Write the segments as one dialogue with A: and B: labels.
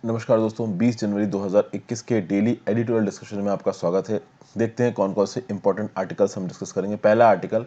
A: नमस्कार दोस्तों, 20 जनवरी 2021 के डेली एडिटोरियल डिस्कशन में आपका स्वागत है। देखते हैं कौन कौन से इंपॉर्टेंट आर्टिकल्स हम डिस्कस करेंगे। पहला article,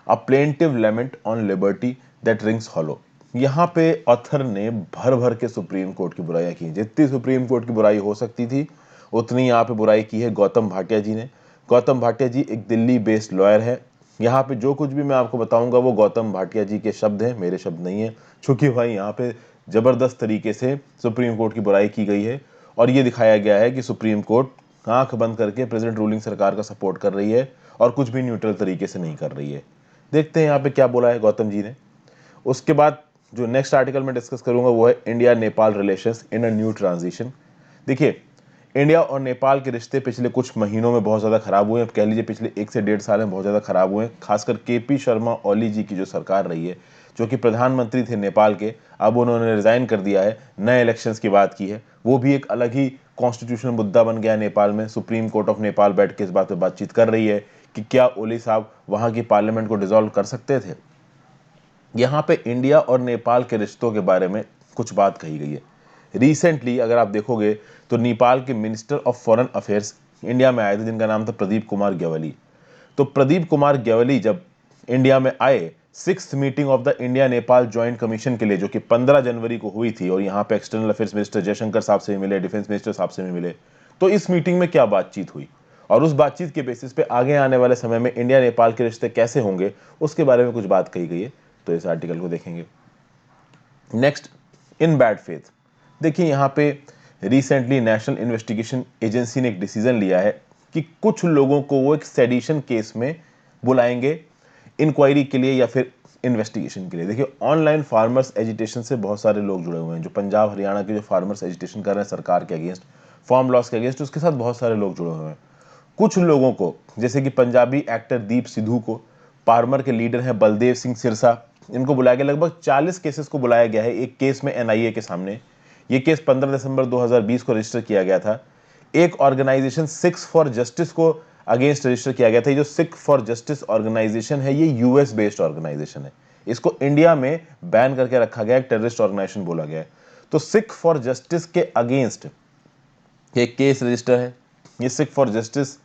A: a plaintive lament on liberty that rings hollow. यहाँ पे ऑथर ने भर भर के सुप्रीम कोर्ट की बुराइयां की। जितनी सुप्रीम कोर्ट की बुराई हो सकती थी उतनी यहाँ पे बुराई की है गौतम भाटिया जी ने। गौतम भाटिया जी एक दिल्ली बेस्ड लॉयर है। यहाँ पे जो कुछ भी मैं आपको बताऊंगा वो गौतम भाटिया जी के शब्द हैं, मेरे शब्द नहीं है। चूंकि भाई यहाँ पे जबरदस्त तरीके से सुप्रीम कोर्ट की बुराई की गई है और ये दिखाया गया है कि सुप्रीम कोर्ट आंख बंद करके प्रेजेंट रूलिंग सरकार का सपोर्ट कर रही है और कुछ भी न्यूट्रल तरीके से नहीं कर रही है। देखते हैं यहाँ पे क्या बोला है गौतम जी ने। उसके बाद जो नेक्स्ट आर्टिकल मैं डिस्कस करूंगा वो है India Nepal relations in a new transition. देखिए, इंडिया और नेपाल के रिश्ते पिछले कुछ महीनों में बहुत ज़्यादा खराब हुए हैं। कह लीजिए पिछले 1 से 1.5 साल में बहुत ज़्यादा खराब हुए हैं। खासकर केपी शर्मा ओली जी की जो सरकार रही है, जो कि प्रधानमंत्री थे नेपाल के, अब उन्होंने रिजाइन कर दिया है, नए इलेक्शंस की बात की है। वो भी एक अलग ही कॉन्स्टिट्यूशनल मुद्दा बन गया नेपाल में। सुप्रीम कोर्ट ऑफ नेपाल बैठ के इस बात पर बातचीत कर रही है कि क्या ओली साहब वहाँ की पार्लियामेंट को डिसॉल्व कर सकते थे। यहाँ पे इंडिया और नेपाल के रिश्तों के बारे में कुछ बात कही गई है। रिसेंटली अगर आप देखोगे तो नेपाल के minister of foreign affairs India में आए थे, जिनका नाम था प्रदीप कुमार ग्यावली। तो प्रदीप कुमार ग्यावली जब इंडिया में आए 6th meeting of the India Nepal joint commission के लिए, जो कि 15 जनवरी को हुई थी, और यहाँ पे एक्सटर्नल अफेयर्स मिनिस्टर जयशंकर साहब से भी मिले, डिफेंस मिनिस्टर साहब से भी मिले, तो इस मीटिंग में क्या बातचीत हुई और उस बातचीत के बेसिस पे आगे आने वाले समय में इंडिया नेपाल के रिश्ते कैसे होंगे उसके बारे में कुछ बात कही गई है। तो इस आर्टिकल को देखेंगे। नेक्स्ट, इन बैड फेथ। देखिए, यहाँ पे रिसेंटली नेशनल इन्वेस्टिगेशन एजेंसी ने एक डिसीजन लिया है कि कुछ लोगों को वो एक सेडिशन केस में बुलाएंगे इंक्वायरी के लिए या फिर इन्वेस्टिगेशन के लिए। देखिए, ऑनलाइन फार्मर्स एजिटेशन से बहुत सारे लोग जुड़े हुए हैं। जो पंजाब हरियाणा के जो फार्मर्स एजिटेशन कर रहे हैं सरकार के अगेंस्ट, फार्म लॉस के अगेंस्ट, उसके साथ बहुत सारे लोग जुड़े हुए हैं। कुछ लोगों को, जैसे कि पंजाबी एक्टर दीप सिद्धू को, फार्मर के लीडर हैं बलदेव सिंह सिरसा, इनको बुलाया गया। लगभग 40 केसेस को बुलाया गया है एक केस में एनआईए के सामने। यह केस 15 दिसंबर 2020 को रजिस्टर किया गया था। एक ऑर्गेनाइजेशन सिक्स फॉर जस्टिस को अगेंस्ट रजिस्टर किया गया था। जो सिख फॉर जस्टिस ऑर्गेनाइजेशन है ये यूएस बेस्ड ऑर्गेनाइजेशन है। इसको इंडिया में बैन करके रखा गया, एक टेररिस्ट ऑर्गेनाइजेशन बोला गया है। तो सिख फॉर जस्टिस के अगेंस्ट एक केस रजिस्टर है। ये Sikh for justice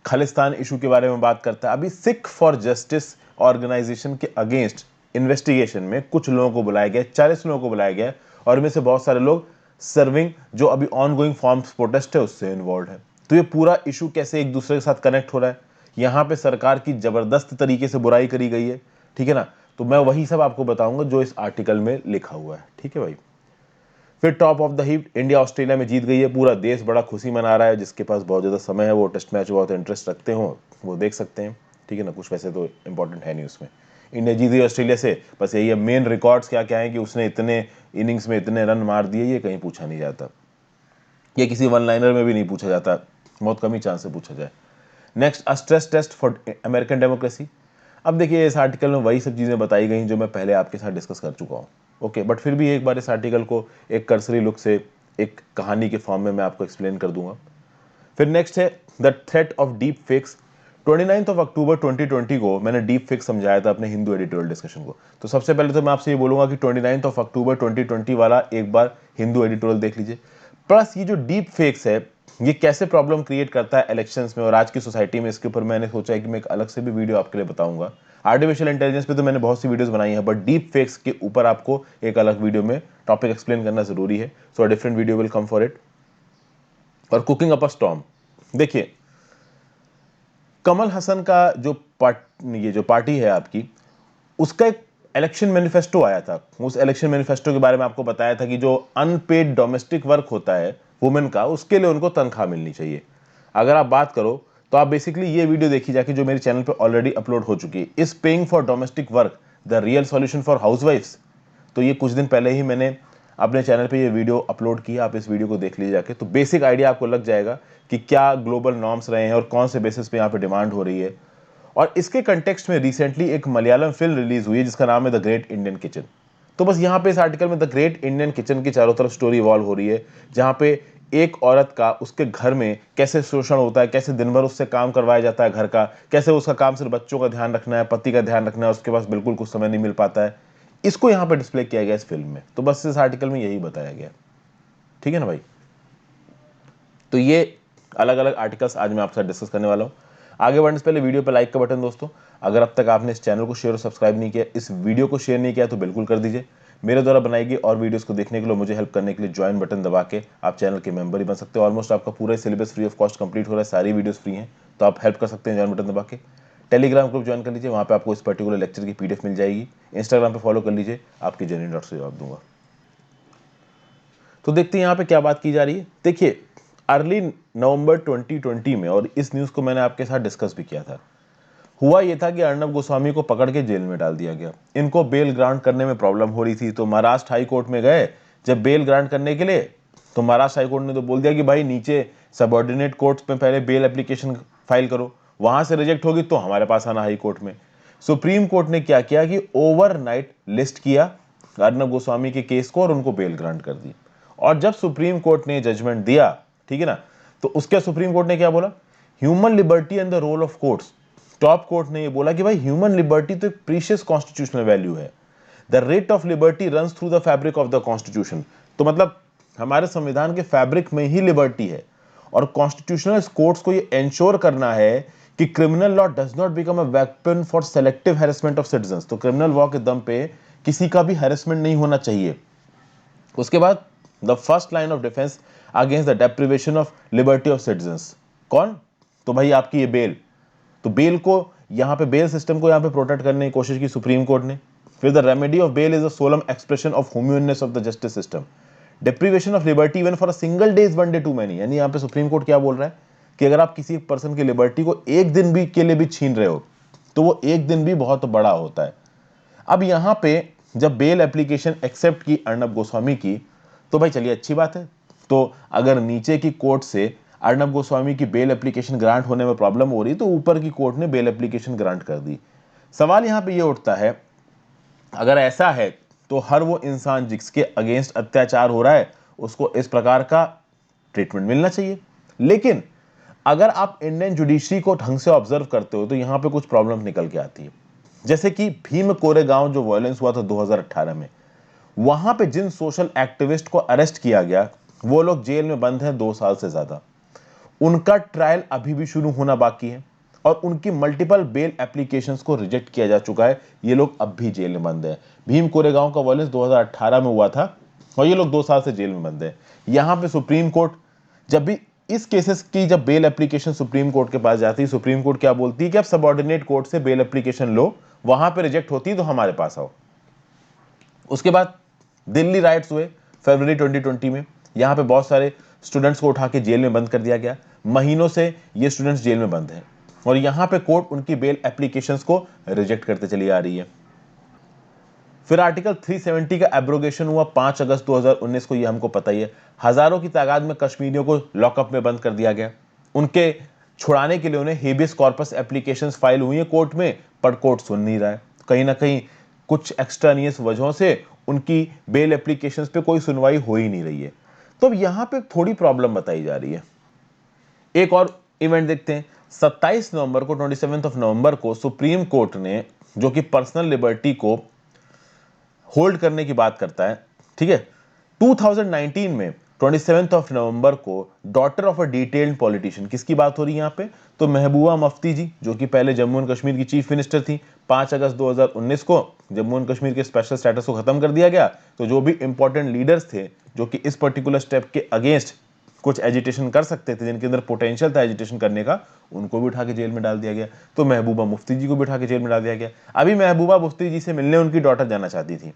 A: Khalistan issue के बारे में बात करता है। अभी सिख फॉर जस्टिस ऑर्गेनाइजेशन के अगेंस्ट इन्वेस्टिगेशन में कुछ लोगों को बुलाया गया, 40 लोगों को बुलाया गया, और इनमें से बहुत सारे लोग सर्विंग जो अभी ऑनगोइंग फॉर्म्स प्रोटेस्ट है उससे इन्वॉल्व है। तो ये पूरा इशू कैसे एक दूसरे के साथ कनेक्ट हो रहा है, यहाँ पे सरकार की जबरदस्त तरीके से बुराई करी गई है। ठीक है ना, तो मैं वही सब आपको बताऊंगा जो इस आर्टिकल में लिखा हुआ है। ठीक है भाई। फिर top of the heap, India Australia में जीत गई है। पूरा देश बड़ा खुशी मना रहा है। जिसके पास बहुत ज़्यादा समय है वो टेस्ट मैच बहुत इंटरेस्ट रखते हो वो देख सकते हैं। ठीक है ना, कुछ वैसे तो इंपॉर्टेंट है नहीं उसमें। इंडिया जीत गई ऑस्ट्रेलिया से, बस यही है। मेन रिकॉर्ड्स क्या क्या है कि उसने इतने इनिंग्स में इतने रन मार दिए, ये कहीं पूछा नहीं जाता। ये किसी वन लाइनर में भी नहीं पूछा जाता, बहुत कम ही चांस से पूछा जाए। Next, a stress test for American democracy. अब देखिए, इस आर्टिकल में वही सब चीज़ें बताई गई जो मैं पहले आपके साथ डिस्कस कर चुका हूँ। ओके, बट फिर भी एक बार इस आर्टिकल को एक कर्सरी लुक से एक कहानी के फॉर्म में मैं आपको एक्सप्लेन कर दूंगा। फिर नेक्स्ट है the threat of deep fakes. 29 अक्टूबर 2020 को मैंने डीप फेक्स समझाया था अपने हिंदू एडिटोरियल डिस्कशन को। तो सबसे पहले तो मैं आपसे ये बोलूंगा कि 29 अक्टूबर 2020 वाला एक बार हिंदू एडिटोरियल देख लीजिए। प्लस ये जो डीप फेक्स है ये कैसे प्रॉब्लम क्रिएट करता है इलेक्शंस में और आज की सोसाइटी में, इसके ऊपर मैंने सोचा है कि मैं एक अलग से भी वीडियो आपके लिए बताऊंगा। आर्टिफिशियल इंटेलिजेंस पे तो मैंने बहुत सी वीडियोस बनाई हैं, बट डीप फेक्स के ऊपर आपको एक अलग वीडियो में टॉपिक एक्सप्लेन करना जरूरी है। So a different video will come for it. और कुकिंग अप अ स्टॉर्म। देखिए, कमल हसन का जो ये जो पार्टी है आपकी, उसका एक इलेक्शन मैनिफेस्टो आया था। उस इलेक्शन मैनिफेस्टो के बारे में आपको बताया था कि जो अनपेड डोमेस्टिक वर्क होता है वुमेन का, उसके लिए उनको तनख्वाह मिलनी चाहिए। अगर आप बात करो तो आप बेसिकली ये वीडियो देखी जाके जो मेरे चैनल पे ऑलरेडी अपलोड हो चुकी है, is paying for domestic work the real solution for हाउसवाइफ्स। तो ये कुछ दिन पहले ही मैंने अपने चैनल पे ये वीडियो अपलोड किया, आप इस वीडियो को देख लीजिए जाके, तो बेसिक आइडिया आपको लग जाएगा कि क्या ग्लोबल नॉर्म्स रहे हैं और कौन से बेसिस पे यहाँ पे डिमांड हो रही है। और इसके कंटेक्स्ट में रिसेंटली एक मलयालम फिल्म रिलीज हुई है जिसका नाम है द ग्रेट इंडियन किचन। तो बस यहाँ पे इस आर्टिकल में द ग्रेट इंडियन किचन की चारों तरफ स्टोरी इवॉल्व हो रही है, जहाँ पे एक औरत का उसके घर में कैसे शोषण होता है, कैसे दिन भर उससे काम करवाया जाता है घर का, कैसे उसका काम सिर्फ बच्चों का ध्यान रखना है, पति का ध्यान रखना है, उसके पास बिल्कुल कुछ समय नहीं मिल पाता है। इसको यहाँ पे डिस्प्ले किया गया इस फिल्म में। तो बस इस आर्टिकल में यही बताया गया। ठीक है ना भाई। तो ये अलग अलग आर्टिकल्स आज मैं आपके साथ डिस्कस करने वाला हूँ। आगे बढ़ने से पहले वीडियो पे लाइक का बटन दोस्तों, अगर अब तक आपने इस चैनल को शेयर और सब्सक्राइब नहीं किया, इस वीडियो को शेयर नहीं किया तो बिल्कुल कर दीजिए। मेरे द्वारा बनाई गई और वीडियोस को देखने के लिए, मुझे हेल्प करने के लिए ज्वाइन बटन दबा के आप चैनल के मेंबर ही बन सकते हो। ऑलमोस्ट आपका पूरा syllabus free of cost complete हो रहा है, सारी वीडियोस फ्री हैं, तो आप हेल्प कर सकते हैं ज्वाइन बटन दबा के। टेलीग्राम ग्रुप ज्वाइन कर लीजिए, वहाँ पे आपको इस पर्टिकुलर लेक्चर की पीडीएफ मिल जाएगी। इंस्टाग्राम पे फॉलो कर लीजिए, आपकी जेन्युइन डॉट से जवाब दूंगा। तो देखते हैं यहाँ पे क्या बात की जा रही है। देखिए, अर्ली नवंबर 2020 में, और इस न्यूज़ को मैंने आपके साथ डिस्कस भी किया था, हुआ यह था कि अर्नब गोस्वामी को पकड़ के जेल में डाल दिया गया। इनको बेल ग्रांट करने में प्रॉब्लम हो रही थी, तो महाराष्ट्र हाई कोर्ट में गए जब बेल ग्रांट करने के लिए, तो महाराष्ट्र हाई कोर्ट ने तो बोल दिया कि भाई नीचे सबऑर्डिनेट कोर्ट्स में पहले बेल एप्लीकेशन फाइल करो, वहां से रिजेक्ट होगी तो हमारे पास आना हाई कोर्ट में। सुप्रीम कोर्ट ने क्या किया कि ओवरनाइट लिस्ट किया अर्नब गोस्वामी के केस को और उनको बेल ग्रांट कर दी। और जब सुप्रीम कोर्ट ने जजमेंट दिया, ठीक है ना, तो उसके सुप्रीम कोर्ट ने क्या बोला, human liberty and the role of courts. Top court ने ये बोला कि भाई ह्यूमन लिबर्टी तो एक प्रीशियस कॉन्स्टिट्यूशनल वैल्यू है। The thread of liberty runs through the fabric of the constitution. तो मतलब हमारे संविधान के फैब्रिक में ही लिबर्टी है, और कॉन्स्टिट्यूशनल कोर्ट्स को ये एंश्योर करना है कि criminal law does not become a weapon for selective harassment of citizens. तो क्रिमिनल लॉ के दम पे किसी का भी हैरेसमेंट नहीं होना चाहिए। उसके बाद the first line of defence against the deprivation of liberty of citizens, कौन, तो भाई आपकी ये बेल। तो बेल को यहां पे, बेल सिस्टम को यहां पे प्रोटेक्ट करने की कोशिश की सुप्रीम कोर्ट ने। फिर the remedy of bail is a solemn expression of humanness of the justice system. Deprivation of liberty even for a single day is one day too many. यानी यहां पे सुप्रीम कोर्ट क्या बोल रहा है कि अगर आप किसी पर्सन की लिबर्टी को एक दिन भी के लिए भी छीन रहे हो, तो वो एक दिन भी बहुत बड़ा होता है। अब यहां पे जब बेल एप्लीकेशन एक्सेप्ट की अर्नब गोस्वामी की, तो भाई चलिए अच्छी बात है। तो अगर नीचे की कोर्ट से अर्नब गोस्वामी की बेल एप्लीकेशन ग्रांट होने में प्रॉब्लम हो रही, तो ऊपर की कोर्ट ने बेल एप्लीकेशन ग्रांट कर दी। सवाल यहां पे ये उठता है, अगर ऐसा है तो हर वो इंसान जिसके अगेंस्ट अत्याचार हो रहा है उसको इस प्रकार का ट्रीटमेंट मिलना चाहिए। लेकिन अगर आप इंडियन जुडिशरी को ढंग से ऑब्जर्व करते हो, तो यहां पे कुछ प्रॉब्लम निकल के आती है। जैसे कि भीम कोरेगांव जो वायलेंस हुआ था 2018 में, वहां पे जिन सोशल एक्टिविस्ट को अरेस्ट किया गया, वो लोग जेल में बंद हैं 2 साल से ज्यादा। उनका ट्रायल अभी भी शुरू होना बाकी है, और उनकी मल्टीपल बेल एप्लीकेशंस को रिजेक्ट किया जा चुका है। ये लोग अब भी जेल में बंद हैं। भीम कोरेगांव का वायलेंस 2018 में हुआ था, और ये लोग 2 साल से जेल में बंद हैं। यहां पे सुप्रीम कोर्ट जब भी इस केसेस की जब बेल एप्लीकेशन सुप्रीम कोर्ट के पास जाती है, सुप्रीम कोर्ट क्या बोलती है कि आप सबऑर्डिनेट कोर्ट से बेल एप्लीकेशन लो, वहां पे रिजेक्ट होती है तो हमारे पास आओ। उसके बाद दिल्ली राइट्स हुए फरवरी 2020 में। यहां पे बहुत सारे स्टूडेंट्स को उठा के जेल में बंद कर दिया गया। महीनों से ये स्टूडेंट्स जेल में बंद हैं, और यहां पे कोर्ट उनकी बेल एप्लीकेशंस को रिजेक्ट करते चली आ रही है। फिर आर्टिकल 370 का एब्रोगेशन हुआ 5 अगस्त 2019 को, ये हमको पता ही है। हजारों की तादाद में कश्मीरियों को लॉकअप में बंद कर दिया गया। उनके छुड़ाने के लिए उन्हें हेबियस कॉर्पस एप्लीकेशंस फाइल हुई है कोर्ट में, पर कोर्ट सुन नहीं रहा है। कहीं ना कहीं कुछ एक्स्ट्रानियस वजहों से उनकी बेल एप्लीकेशंस पे कोई सुनवाई हो ही नहीं रही है। तो अब यहां पे थोड़ी प्रॉब्लम बताई जा रही है। एक और इवेंट देखते हैं। 27 नवंबर को, 27 ऑफ नवंबर को सुप्रीम कोर्ट ने, जो कि पर्सनल लिबर्टी को होल्ड करने की बात करता है, ठीक है, 2019 में 27 ऑफ नवंबर को daughter of a detailed politician, किसकी बात हो रही है यहाँ पे, तो महबूबा मुफ्ती जी, जो कि पहले जम्मू एंड कश्मीर की चीफ मिनिस्टर थी। 5 अगस्त 2019 को जम्मू एंड कश्मीर के स्पेशल स्टेटस को खत्म कर दिया गया। तो जो भी इंपॉर्टेंट लीडर्स थे जो कि इस पर्टिकुलर स्टेप के अगेंस्ट कुछ एजिटेशन कर सकते थे, जिनके अंदर पोटेंशियल था एजिटेशन करने का, उनको भी उठा के जेल में डाल दिया गया। तो महबूबा मुफ्ती जी को भी उठा के जेल में डाल दिया गया। अभी महबूबा मुफ्ती जी से मिलने उनकी डॉटर जाना चाहती थी,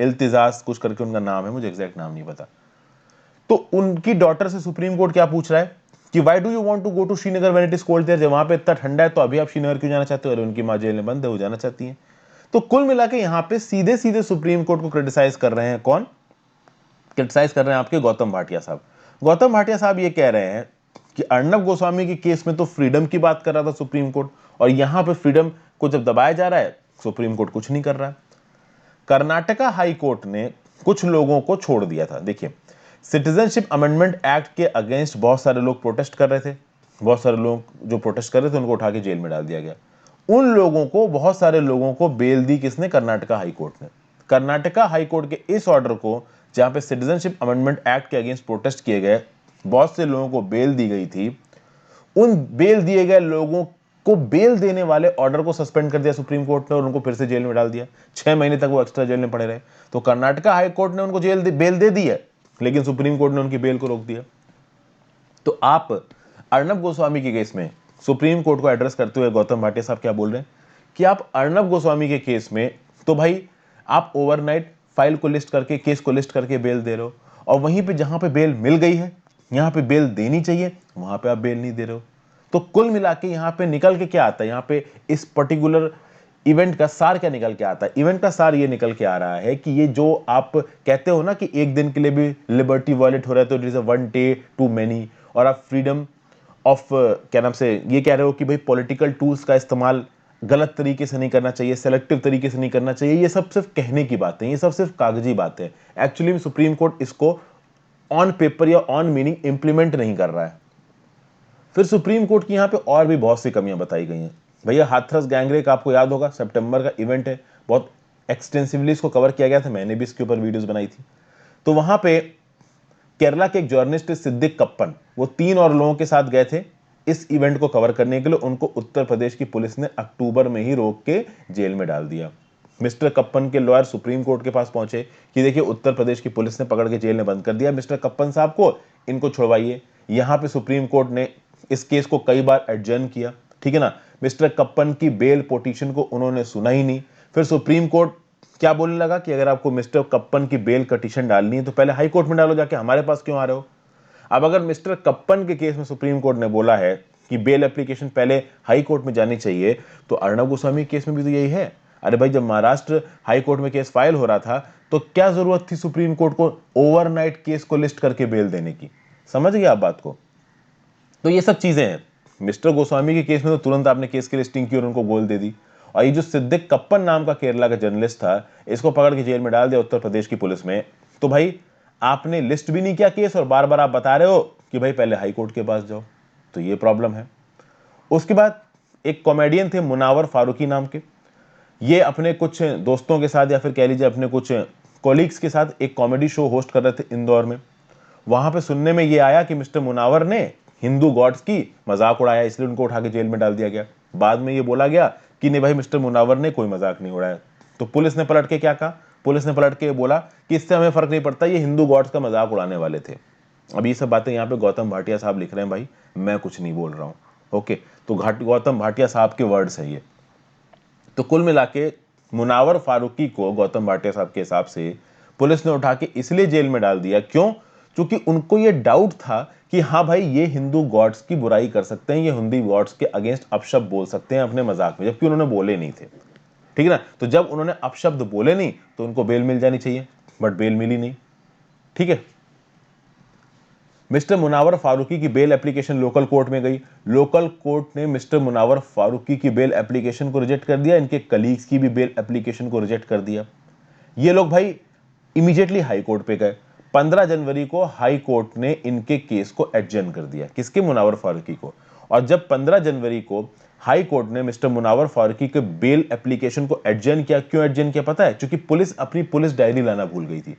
A: इल्तिजाज कुछ करके उनका नाम है, मुझे एग्जैक्ट नाम नहीं पता। तो उनकी डॉटर से सुप्रीम कोर्ट क्या पूछ रहा है कि why do you want to go to Srinagar when it is cold there, जब वहां पे इतना ठंडा है तो अभी आप श्रीनगर क्यों जाना चाहते हो? अरे उनकी मां जेल में बंद है, वो जाना चाहती है। तो कुल मिला के यहां पे सीधे सीधे सुप्रीम कोर्ट को क्रिटिसाइज कर रहे हैं, कौन क्रिटिसाइज कर रहे हैं? आपके गौतम भाटिया साहब। गौतम भाटिया साहब ये कह रहे हैं कि अर्नब गोस्वामी के केस में तो फ्रीडम की बात कर रहा था सुप्रीम कोर्ट, और यहां पे फ्रीडम को जब दबाया जा रहा है, सुप्रीम कोर्ट कुछ नहीं कर रहा है। कर्नाटका हाई कोर्ट ने कुछ लोगों को छोड़ दिया था। देखिए, सिटीजनशिप अमेंडमेंट एक्ट के अगेंस्ट बहुत सारे लोग प्रोटेस्ट कर रहे थे। बहुत सारे लोग जो प्रोटेस्ट कर रहे थे उनको उठा के जेल में डाल दिया गया। उन लोगों को, बहुत सारे लोगों को बेल दी किसने? कर्नाटका हाई कोर्ट ने। कर्नाटका हाई कोर्ट के इस ऑर्डर को जहां पे सिटीजनशिप अमेंडमेंट एक्ट के अगेंस्ट प्रोटेस्ट किए गए, बहुत से लोगों को बेल दी गई थी, उन बेल दिए गए लोगों को बेल देने वाले ऑर्डर को सस्पेंड कर दिया सुप्रीम कोर्ट ने और उनको फिर से जेल में डाल दिया। 6 महीने तक वो एक्स्ट्रा जेल में पड़े रहे। तो कर्नाटका हाई कोर्ट ने उनको बेल दे दी है, लेकिन सुप्रीम कोर्ट ने उनकी बेल को रोक दिया। तो आप अर्नब गोस्वामी के केस में सुप्रीम कोर्ट को एड्रेस करते हुए गौतम भाटिया साहब क्या बोल रहे हैं कि आप अर्नब गोस्वामी के केस में तो भाई आप ओवरनाइट फाइल को लिस्ट करके, केस को लिस्ट करके बेल दे रहे हो, और वहीं पे जहां पे बेल मिल गई है, यहां पे बेल देनी चाहिए, वहां पे आप बेल नहीं दे रहे हो। तो कुल मिला के यहां पे निकल के क्या आता है, यहां पे इस पर्टिकुलर इवेंट का सार क्या निकल के आता है? इवेंट का सार ये निकल के आ रहा है कि ये जो आप कहते हो ना कि एक दिन के लिए भी लिबर्टी वायलेट हो रहा है तो it is a one day too many, और आप फ्रीडम ऑफ क्या नाम से ये कह रहे हो कि भाई पॉलिटिकल टूल्स का इस्तेमाल गलत तरीके से नहीं करना चाहिए, सेलेक्टिव तरीके से नहीं करना चाहिए, ये सब सिर्फ कहने की बातें, ये सब सिर्फ कागजी बातें। एक्चुअली सुप्रीम कोर्ट इसको ऑन पेपर या ऑन मीनिंग इंप्लीमेंट नहीं कर रहा है। फिर सुप्रीम कोर्ट की यहां पे और भी बहुत सी कमियां बताई गई हैं। भैया हाथरस गैंगरेप आपको याद होगा, सितंबर का इवेंट है, बहुत एक्सटेंसिवली इसको कवर किया गया था, मैंने भी इसके ऊपर वीडियोस बनाई थी। तो वहां पे केरला के एक जर्नलिस्ट सिद्दिक कप्पन, वो 3 और लोगों के साथ गए थे इस इवेंट को कवर करने के लिए। उनको उत्तर प्रदेश की पुलिस ने अक्टूबर में ही रोक के जेल में डाल दिया। मिस्टर कप्पन के लॉयर सुप्रीम कोर्ट के पास पहुंचे कि देखिए उत्तर प्रदेश की पुलिस ने पकड़ के जेल में बंद कर दिया, मिस्टर कप्पन साहब को, इनको छुड़वाइए। यहां पे सुप्रीम कोर्ट ने इस केस को कई बार एडजर्न किया, ठीक है ना। मिस्टर कप्पन की बेल पिटीशन को उन्होंने सुना ही नहीं। फिर सुप्रीम कोर्ट क्या बोलने लगा कि अगर आपको मिस्टर कप्पन की बेल पिटीशन डालनी है तो पहले हाई कोर्ट में डालो, जाके हमारे पास क्यों आ रहे हो? अब अगर मिस्टर कप्पन के केस में सुप्रीम कोर्ट ने बोला है कि बेल एप्लीकेशन पहले हाई कोर्ट में जानी चाहिए, तो अर्नब गोस्वामी केस में भी तो यही है। अरे भाई, जब महाराष्ट्र हाई कोर्ट में केस फाइल हो रहा था तो क्या जरूरत थी सुप्रीम कोर्ट को ओवरनाइट केस को लिस्ट करके बेल देने की? समझ गए आप बात को? तो ये सब चीजें हैं। मिस्टर गोस्वामी के केस में तो तुरंत आपने केस की लिस्टिंग की और उनको गोल दे दी, और ये जो सिद्दिक कप्पन नाम का केरला का जर्नलिस्ट था, इसको पकड़ के जेल में डाल दिया उत्तर प्रदेश की पुलिस में। तो भाई आपने लिस्ट भी नहीं किया केस, और बार बार आप बता रहे हो कि भाई पहले हाई कोर्ट के पास जाओ, तो ये प्रॉब्लम है। उसके बाद एक कॉमेडियन थे मुनावर फारूकी नाम के, ये अपने कुछ दोस्तों के साथ या फिर कह लीजिए अपने कुछ कोलीग्स के साथ एक कॉमेडी शो होस्ट कर रहे थे इंदौर में। वहां पे सुनने में ये आया कि मिस्टर मुनावर ने हिंदू गॉड्स की मजाक उड़ाया, इसलिए उनको उठा के जेल में डाल दिया गया। बाद में ये बोला गया कि नहीं भाई, मिस्टर मुनावर ने कोई मजाक नहीं उड़ाया। तो पुलिस ने पलट के क्या कहा? पुलिस ने पलट के बोला कि इससे हमें फर्क नहीं पड़ता, ये हिंदू गॉड्स का मजाक उड़ाने वाले थे। अब ये सब बातें यहाँ पे गौतम भाटिया साहब लिख रहे हैं, भाई मैं कुछ नहीं बोल रहा हूँ। ओके, तो गौतम भाटिया साहब के वर्ड्स है ये। तो कुल मिला के मुनावर फारूकी को गौतम भाटिया साहब के हिसाब से पुलिस ने उठा के इसलिए जेल में डाल दिया, क्यों? क्योंकि उनको ये डाउट था कि हाँ भाई, ये हिंदू गॉड्स की बुराई कर सकते हैं, ये हिंदू गॉड्स के अगेंस्ट अपशब्द बोल सकते हैं अपने मजाक में, जबकि उन्होंने बोले नहीं थे, ठीक है ना। तो जब उन्होंने अपशब्द बोले नहीं तो उनको बेल मिल जानी चाहिए, बट बेल मिली नहीं, ठीक है। मिस्टर मुनावर फारूकी की बेल एप्लीकेशन लोकल कोर्ट में गई। लोकल कोर्ट ने मिस्टर मुनावर फारूकी की बेल एप्लीकेशन को रिजेक्ट कर दिया, इनके कलीग्स की भी बेल एप्लीकेशन को रिजेक्ट कर दिया। ये लोग भाई इमीडिएटली हाई कोर्ट पे गए। 15 जनवरी को हाई कोर्ट ने इनके केस को एडजर्न कर दिया, किसके? मुनावर फारूकी को। और जब 15 जनवरी को हाई कोर्ट ने मिस्टर मुनावर फारूकी के बेल एप्लीकेशन को एडजर्न किया, क्यों एडजर्न किया पता है? क्योंकि पुलिस अपनी पुलिस डायरी लाना भूल गई थी,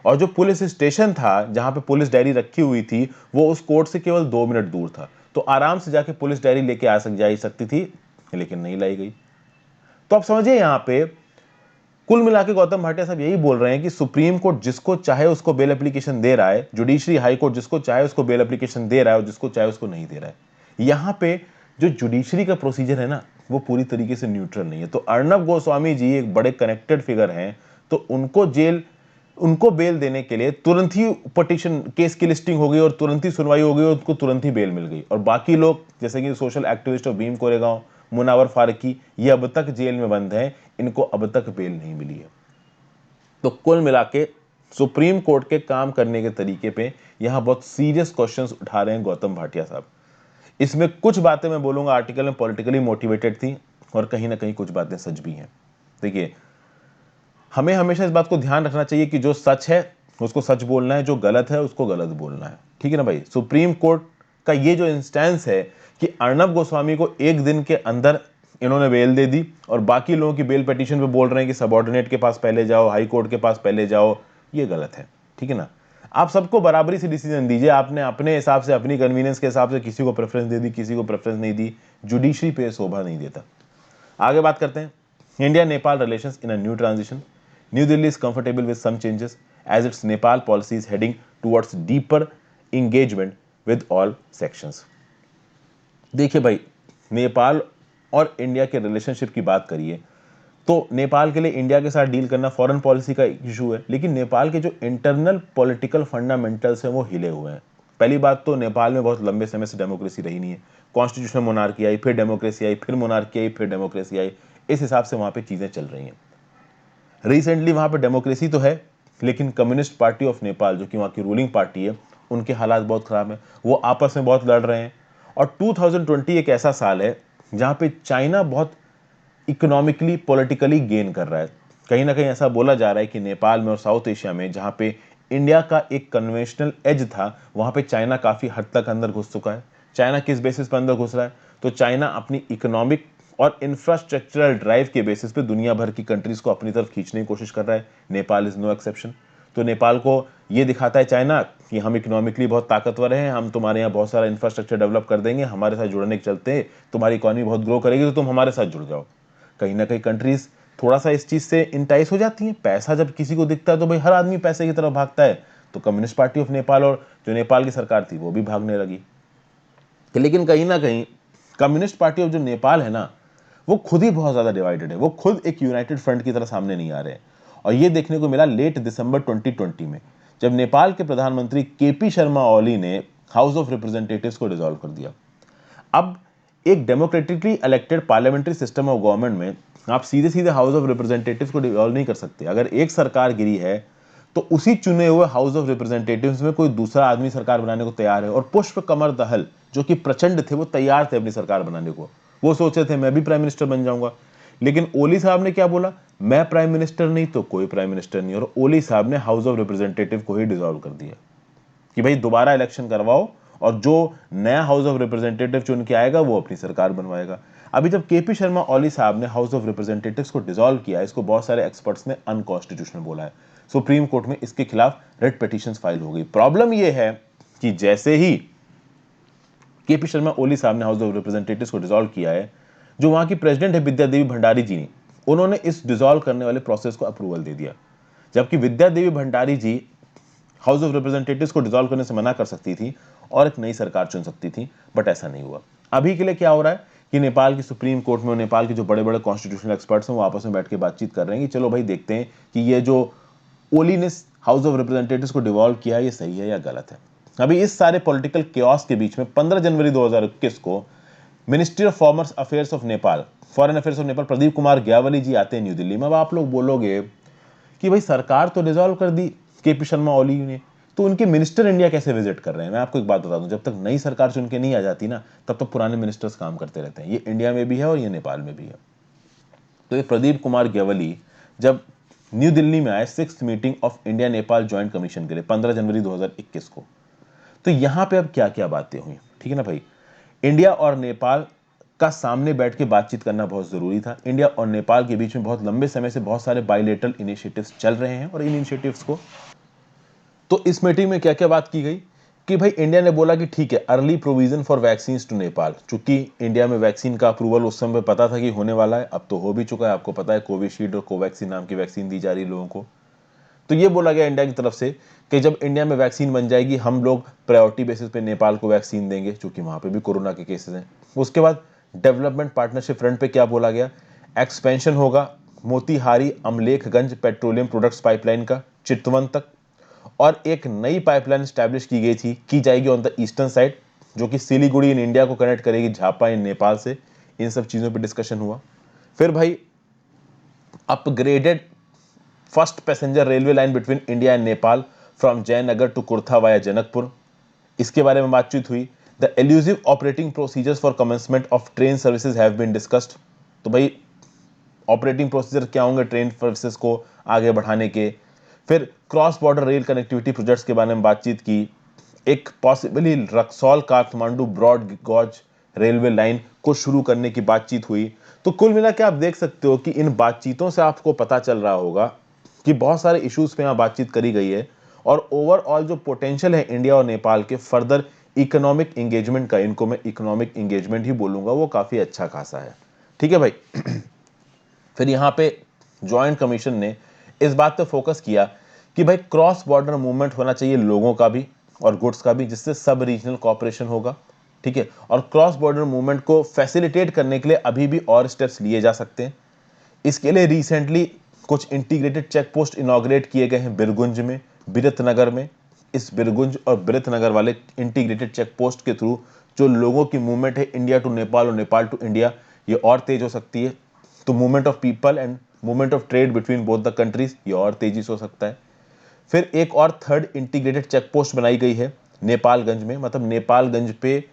A: और जो पुलिस स्टेशन था जहां पे पुलिस डायरी रखी हुई थी वो उस कोर्ट से केवल 2 मिनट दूर था। तो आराम से जाके पुलिस डायरी लेके जा सकती थी, लेकिन नहीं लाई गई। तो आप समझिए यहां पे कुल मिला के गौतम भाटिया साहब यही बोल रहे हैं कि सुप्रीम कोर्ट जिसको चाहे उसको बेल एप्लीकेशन दे रहा है, जुडिशरी हाई कोर्ट जिसको चाहे उसको बेल एप्लीकेशन दे रहा है, और जिसको चाहे उसको नहीं दे रहा है। यहां पे जो जुडिशरी का प्रोसीजर है ना, वो पूरी तरीके से न्यूट्रल नहीं है। तो अर्नब गोस्वामी जी एक बड़े कनेक्टेड फिगर हैं, तो उनको बेल देने के लिए तुरंत ही पिटीशन केस की लिस्टिंग हो गई और तुरंत ही सुनवाई हो गई और उनको तुरंत ही बेल मिल गई। और बाकी लोग जैसे कि social activist of Bhima Koregaon, Munawar Faruqui, ये अब तक जेल में बंद हैं, इनको अब तक बेल नहीं मिली है। तो कुल मिला के सुप्रीम कोर्ट के काम करने के तरीके पे यहां बहुत सीरियस क्वेश्चंस उठा रहे हैं गौतम भाटिया साहब। इसमें कुछ बातें मैं बोलूंगा आर्टिकल में पॉलिटिकली मोटिवेटेड थी, और कहीं ना कहीं कुछ बातें सच भी हैं। देखिए, हमें हमेशा इस बात को ध्यान रखना चाहिए कि जो सच है उसको सच बोलना है, जो गलत है उसको गलत बोलना है, ठीक है ना भाई। सुप्रीम कोर्ट का ये जो इंस्टेंस है कि अर्नब गोस्वामी को एक दिन के अंदर इन्होंने बेल दे दी और बाकी लोगों की बेल पिटीशन पे बोल रहे हैं कि सबऑर्डिनेट के पास पहले जाओ, हाई कोर्ट के पास पहले जाओ, ये गलत है। ठीक है ना। आप सबको बराबरी से डिसीजन दीजिए, आपने अपने हिसाब से, अपनी कन्वीनियंस के हिसाब से किसी को प्रेफरेंस दे दी, किसी को प्रेफरेंस नहीं दी, जुडिशरी पे शोभा नहीं देता। आगे बात करते हैं India Nepal relations in a new transition. New Delhi is comfortable with some changes as its Nepal policy is heading towards deeper engagement with all sections. देखिए भाई, नेपाल और इंडिया के रिलेशनशिप की बात करिए तो नेपाल के लिए इंडिया के साथ डील करना फॉरेन पॉलिसी का इशू है, लेकिन नेपाल के जो इंटरनल पॉलिटिकल फंडामेंटल्स हैं वो हिले हुए हैं। पहली बात तो नेपाल में बहुत लंबे समय से डेमोक्रेसी रही नहीं है। कॉन्स्टिट्यूशनल मोनार्की आई, फिर डेमोक्रेसी आई, फिर मोनार्की आई, फिर डेमोक्रेसी आई। इस हिसाब से वहां पे चीजें चल रही हैं। रिसेंटली वहां पे डेमोक्रेसी तो है, लेकिन कम्युनिस्ट पार्टी ऑफ नेपाल जो कि वहां की रूलिंग पार्टी है, उनके हालात बहुत खराब हैं, वो आपस में बहुत लड़ रहे हैं। और 2020 एक ऐसा साल है जहां पे चाइना बहुत इकोनॉमिकली पॉलिटिकली गेन कर रहा है। कहीं ना कहीं ऐसा बोला जा रहा है कि नेपाल में और साउथ एशिया में जहां पे इंडिया का एक कन्वेंशनल एज था, वहां पे चाइना काफी हद तक अंदर घुस चुका है। चाइना किस बेसिस पर अंदर घुस रहा है? तो चाइना अपनी इकोनॉमिक और इंफ्रास्ट्रक्चरल ड्राइव के बेसिस पे दुनिया भर की कंट्रीज को अपनी तरफ खींचने की कोशिश कर रहा है। Nepal is no exception. तो नेपाल को ये दिखाता है चाइना कि हम इकोनॉमिकली बहुत ताकतवर हैं, हम तुम्हारे यहाँ बहुत सारा इंफ्रास्ट्रक्चर डेवलप कर देंगे, हमारे साथ जुड़ने के चलते तुम्हारी इकोनॉमी बहुत ग्रो करेगी, तो तुम हमारे साथ जुड़ जाओ। कहीं ना कहीं कंट्रीज थोड़ा सा इस चीज से इंटाइस हो जाती हैं। पैसा जब किसी को दिखता है तो भाई हर आदमी पैसे की तरफ भागता है। तो कम्युनिस्ट पार्टी ऑफ नेपाल और जो नेपाल की सरकार थी वो भी भागने लगी। लेकिन कहीं ना कहीं कम्युनिस्ट पार्टी ऑफ जो नेपाल है ना, वो खुद ही बहुत ज्यादा डिवाइडेड है। वो खुद एक यूनाइटेड फ्रंट की तरह सामने नहीं आ रहे हैं। और ये देखने को मिला लेट दिसंबर 2020 में, जब नेपाल के प्रधानमंत्री केपी शर्मा ओली ने हाउस ऑफ रिप्रेजेंटेटिव्स को डिसॉल्व कर दिया। अब एक democratically elected parliamentary system of government में आप सीधे सीधे हाउस ऑफ रिप्रेजेंटेटिव्स को डिसॉल्व नहीं कर सकते। अगर एक सरकार गिरी है तो उसी चुने हुए हाउस ऑफ रिप्रेजेंटेटिव्स में कोई दूसरा आदमी सरकार बनाने को तैयार है। और पुष्प कमर दहल जो कि प्रचंड थे, वो तैयार थे अपनी सरकार बनाने को। वो सोचे थे मैं भी प्राइम मिनिस्टर बन जाऊंगा। लेकिन ओली साहब ने क्या बोला? मैं प्राइम मिनिस्टर नहीं तो कोई प्राइम मिनिस्टर नहीं। और ओली साहब ने हाउस ऑफ रिप्रेजेंटेटिव को ही डिसॉल्व कर दिया कि भाई दोबारा इलेक्शन करवाओ और जो नया हाउस ऑफ रिप्रेजेंटेटिव चुन के आएगा वो अपनी सरकार बनवाएगा। अभी जब केपी शर्मा ओली साहब ने हाउस ऑफ रिप्रेजेंटेटिव्स को डिसॉल्व किया, इसको बहुत सारे एक्सपर्ट्स ने अनकॉन्स्टिट्यूशनल बोला है। सुप्रीम कोर्ट में इसके खिलाफ रेड पिटीशंस फाइल हो गई। प्रॉब्लम यह है कि जैसे ही केपी शर्मा ओली साहब ने हाउस ऑफ रिप्रेजेंटेटिव्स को डिसॉल्व किया है, जो वहां की प्रेसिडेंट है विद्या देवी भंडारी जी ने, उन्होंने इस डिसॉल्व करने वाले प्रोसेस को अप्रूवल दे दिया। जबकि विद्या देवी भंडारी जी हाउस ऑफ रिप्रेजेंटेटिव्स को डिसॉल्व करने से मना कर सकती थी और एक नई सरकार चुन सकती थी, बट ऐसा नहीं हुआ। अभी के लिए क्या हो रहा है कि नेपाल की सुप्रीम कोर्ट में और नेपाल के जो बड़े बड़े कॉन्स्टिट्यूशनल एक्सपर्ट्स हैं वो आपस में बैठ के बातचीत कर रहे हैं कि चलो भाई देखते हैं कि ये जो ओली ने हाउस ऑफ रिप्रेजेंटेटिव्स को डिवॉल्व किया ये सही है या गलत है। अभी इस सारे पॉलिटिकल केओस के बीच में 15 जनवरी 2021 को ministry of foreign affairs of Nepal Pradeep Kumar Gyawali ji आते हैं न्यू दिल्ली में। अब आप लोग बोलोगे कि भाई सरकार तो डिसॉल्व कर दी केपी शर्मा ओली ने, तो उनके मिनिस्टर इंडिया कैसे विजिट कर रहे हैं? मैं आपको एक बात बता दूं, जब तक नई सरकार चुन के नहीं आ जाती ना, तब तक पुराने मिनिस्टर्स काम करते रहते हैं। ये इंडिया में भी है और ये नेपाल में भी है। तो ये प्रदीप कुमार ग्यावली जब न्यू दिल्ली में आए 6th meeting of India Nepal joint commission के लिए 15 जनवरी 2021 को, तो यहां पे अब क्या क्या बातें हुई, ठीक है ना भाई। इंडिया और नेपाल का सामने बैठ के बातचीत करना बहुत जरूरी था। इंडिया और नेपाल के बीच में बहुत लंबे समय से बहुत सारे बायलैटरल इनिशिएटिव्स चल रहे हैं और इन इनिशिएटिव्स को, तो इस मीटिंग में क्या क्या बात की गई कि भाई इंडिया ने बोला कि ठीक है, early provision for vaccine to Nepal. चूंकि इंडिया में वैक्सीन का अप्रूवल उस समय पता था कि होने वाला है, अब तो हो भी चुका है। आपको पता है कोविशील्ड और कोवैक्सीन नाम की वैक्सीन दी जा रही है लोगों को। तो ये बोला गया इंडिया की तरफ से कि जब इंडिया में वैक्सीन बन जाएगी हम लोग प्रायोरिटी बेसिस पे नेपाल को वैक्सीन देंगे, क्योंकि वहां पे भी कोरोना के केसेस हैं। उसके बाद डेवलपमेंट पार्टनरशिप फ्रंट पे क्या बोला गया? एक्सपेंशन होगा Motihari Amlekhganj petroleum products pipeline का चितवन तक, और एक नई पाइपलाइन स्टैब्लिश की जाएगी ऑन द ईस्टर्न साइड, जो कि सिलीगुड़ी इन इंडिया को कनेक्ट करेगी झापा इन नेपाल से। इन सब चीजों पे डिस्कशन हुआ। फिर भाई upgraded first passenger railway line between India and Nepal from Jaynagar to Kurtha via Janakpur, इसके बारे में बातचीत हुई। The elusive operating procedures for commencement of train services have been discussed. तो भाई ऑपरेटिंग प्रोसीजर क्या होंगे ट्रेन सर्विसेज को आगे बढ़ाने के। फिर cross border rail connectivity projects के बारे में बातचीत की। एक possibly Raxaul Kathmandu broad gauge railway line को शुरू करने की बातचीत हुई। तो कुल मिला के आप देख सकते हो कि इन बातचीतों से आपको पता चल रहा होगा कि बहुत सारे इश्यूज पे यहां बातचीत करी गई है और ओवरऑल जो पोटेंशियल है इंडिया और नेपाल के फर्दर इकोनॉमिक इंगेजमेंट का, इनको मैं इकोनॉमिक इंगेजमेंट ही बोलूंगा, वो काफी अच्छा खासा है। ठीक है भाई। फिर यहाँ पे ज्वाइंट कमीशन ने इस बात पे फोकस किया कि भाई क्रॉस बॉर्डर मूवमेंट होना चाहिए लोगों का भी और गुड्स का भी, जिससे सब रीजनल कॉपरेशन होगा। ठीक है, और क्रॉस बॉर्डर मूवमेंट को फैसिलिटेट करने के लिए अभी भी और स्टेप्स लिए जा सकते हैं। इसके लिए रिसेंटली कुछ इंटीग्रेटेड चेक पोस्ट इनॉग्रेट किए गए हैं बिरगुंज में, बिरतनगर में। इस बिरगुंज और बिरतनगर वाले इंटीग्रेटेड चेक पोस्ट के थ्रू जो लोगों की मूवमेंट है इंडिया टू नेपाल और नेपाल टू इंडिया, ये और तेज हो सकती है। तो movement of people and movement of trade between both the countries, ये और तेजी से हो सकता है। फिर एक और थर्ड इंटीग्रेटेड चेक पोस्ट बनाई गई है नेपालगंज में, मतलब नेपालगंज पे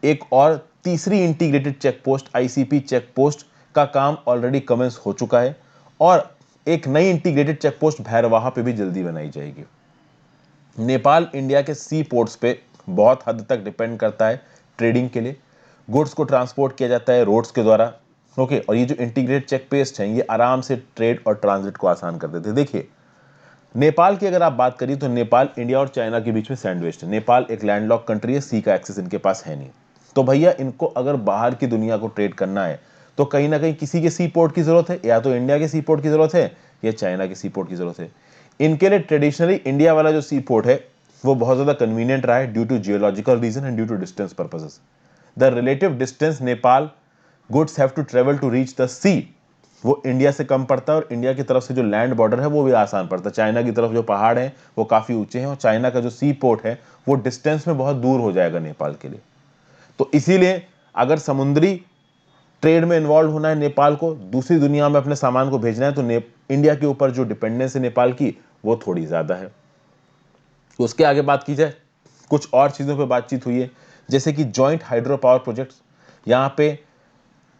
A: एक और तीसरी integrated check post, ICP check post का काम ऑलरेडी कमेंस हो चुका है। और एक नई इंटीग्रेटेड चेक पोस्ट भैरवाहा पे भी जल्दी बनाई जाएगी। नेपाल इंडिया के सी पोर्ट्स पे बहुत हद तक डिपेंड करता है ट्रेडिंग के लिए। गुड्स को ट्रांसपोर्ट किया जाता है रोड्स के द्वारा। ओके, और ये जो इंटीग्रेटेड चेक पोस्ट हैं ये आराम से ट्रेड और ट्रांजिट को आसान कर देते हैं। देखिए, नेपाल की अगर आप बात करिए तो नेपाल इंडिया और चाइना के बीच में सैंडविच है। नेपाल एक लैंडलॉक कंट्री है, सी का एक्सेस इनके पास है नहीं। तो भैया इनको अगर बाहर की दुनिया को ट्रेड करना है तो कहीं ना कहीं किसी के सी पोर्ट की जरूरत है, या तो इंडिया के सी पोर्ट की जरूरत है या चाइना के सी पोर्ट की जरूरत है। इनके लिए ट्रेडिशनली इंडिया वाला जो सी पोर्ट है वो बहुत ज्यादा कन्वीनियंट रहा है due to geological reason and due to distance purposes. The relative distance Nepal goods have to travel to reach the sea, वो इंडिया से कम पड़ता है, और इंडिया की तरफ से जो लैंड बॉर्डर है वो भी आसान पड़ता है। चाइना की तरफ जो पहाड़ हैं वो काफी ऊंचे हैं, और चाइना का जो सी पोर्ट है वो डिस्टेंस में बहुत दूर हो जाएगा नेपाल के लिए। तो इसीलिए अगर समुद्री ट्रेड में इन्वॉल्व होना है नेपाल को, दूसरी दुनिया में अपने सामान को भेजना है, तो इंडिया के ऊपर जो डिपेंडेंस है नेपाल की वो थोड़ी ज्यादा है। तो उसके आगे बात की जाए, कुछ और चीजों पर बातचीत हुई है, जैसे कि जॉइंट हाइड्रो पावर प्रोजेक्ट्स। यहाँ पे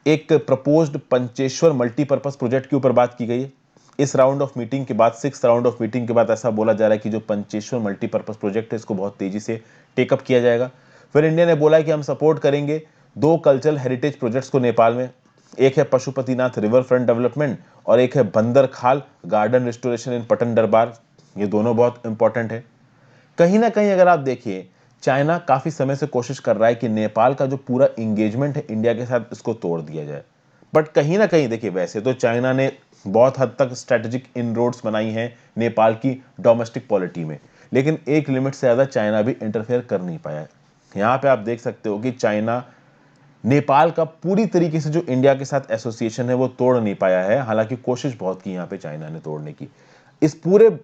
A: एक प्रपोज्ड पंचेश्वर मल्टीपर्पज प्रोजेक्ट के ऊपर बात की गई है। इस राउंड ऑफ मीटिंग के बाद, 6th राउंड ऑफ मीटिंग के बाद ऐसा बोला जा रहा है कि जो पंचेश्वर मल्टीपर्पज प्रोजेक्ट है इसको बहुत तेजी से टेकअप किया जाएगा। फिर इंडिया ने बोला है कि हम सपोर्ट करेंगे 2 कल्चरल हेरिटेज प्रोजेक्ट्स को नेपाल में। एक है पशुपतिनाथ रिवर फ्रंट डेवलपमेंट और एक है बंदर खाल गार्डन रिस्टोरेशन इन पटन दरबार। ये दोनों बहुत इंपॉर्टेंट है। कहीं ना कहीं अगर आप देखिए, चाइना काफी समय से कोशिश कर रहा है कि नेपाल का जो पूरा इंगेजमेंट है इंडिया के साथ इसको तोड़ दिया जाए। बट कहीं ना कहीं देखिए, वैसे तो चाइना ने बहुत हद तक स्ट्रेटेजिक इनरोड्स बनाई हैं नेपाल की डोमेस्टिक पॉलिटी में, लेकिन एक लिमिट से ज्यादा चाइना भी इंटरफेयर कर नहीं पाया है। यहां पे आप देख सकते हो कि चाइना नेपाल का पूरी तरीके से जो इंडिया के साथ एसोसिएशन है वो तोड़ नहीं पाया है, हालांकि कोशिश बहुत की यहां पे चाइना ने तोड़ने की। इस पूरे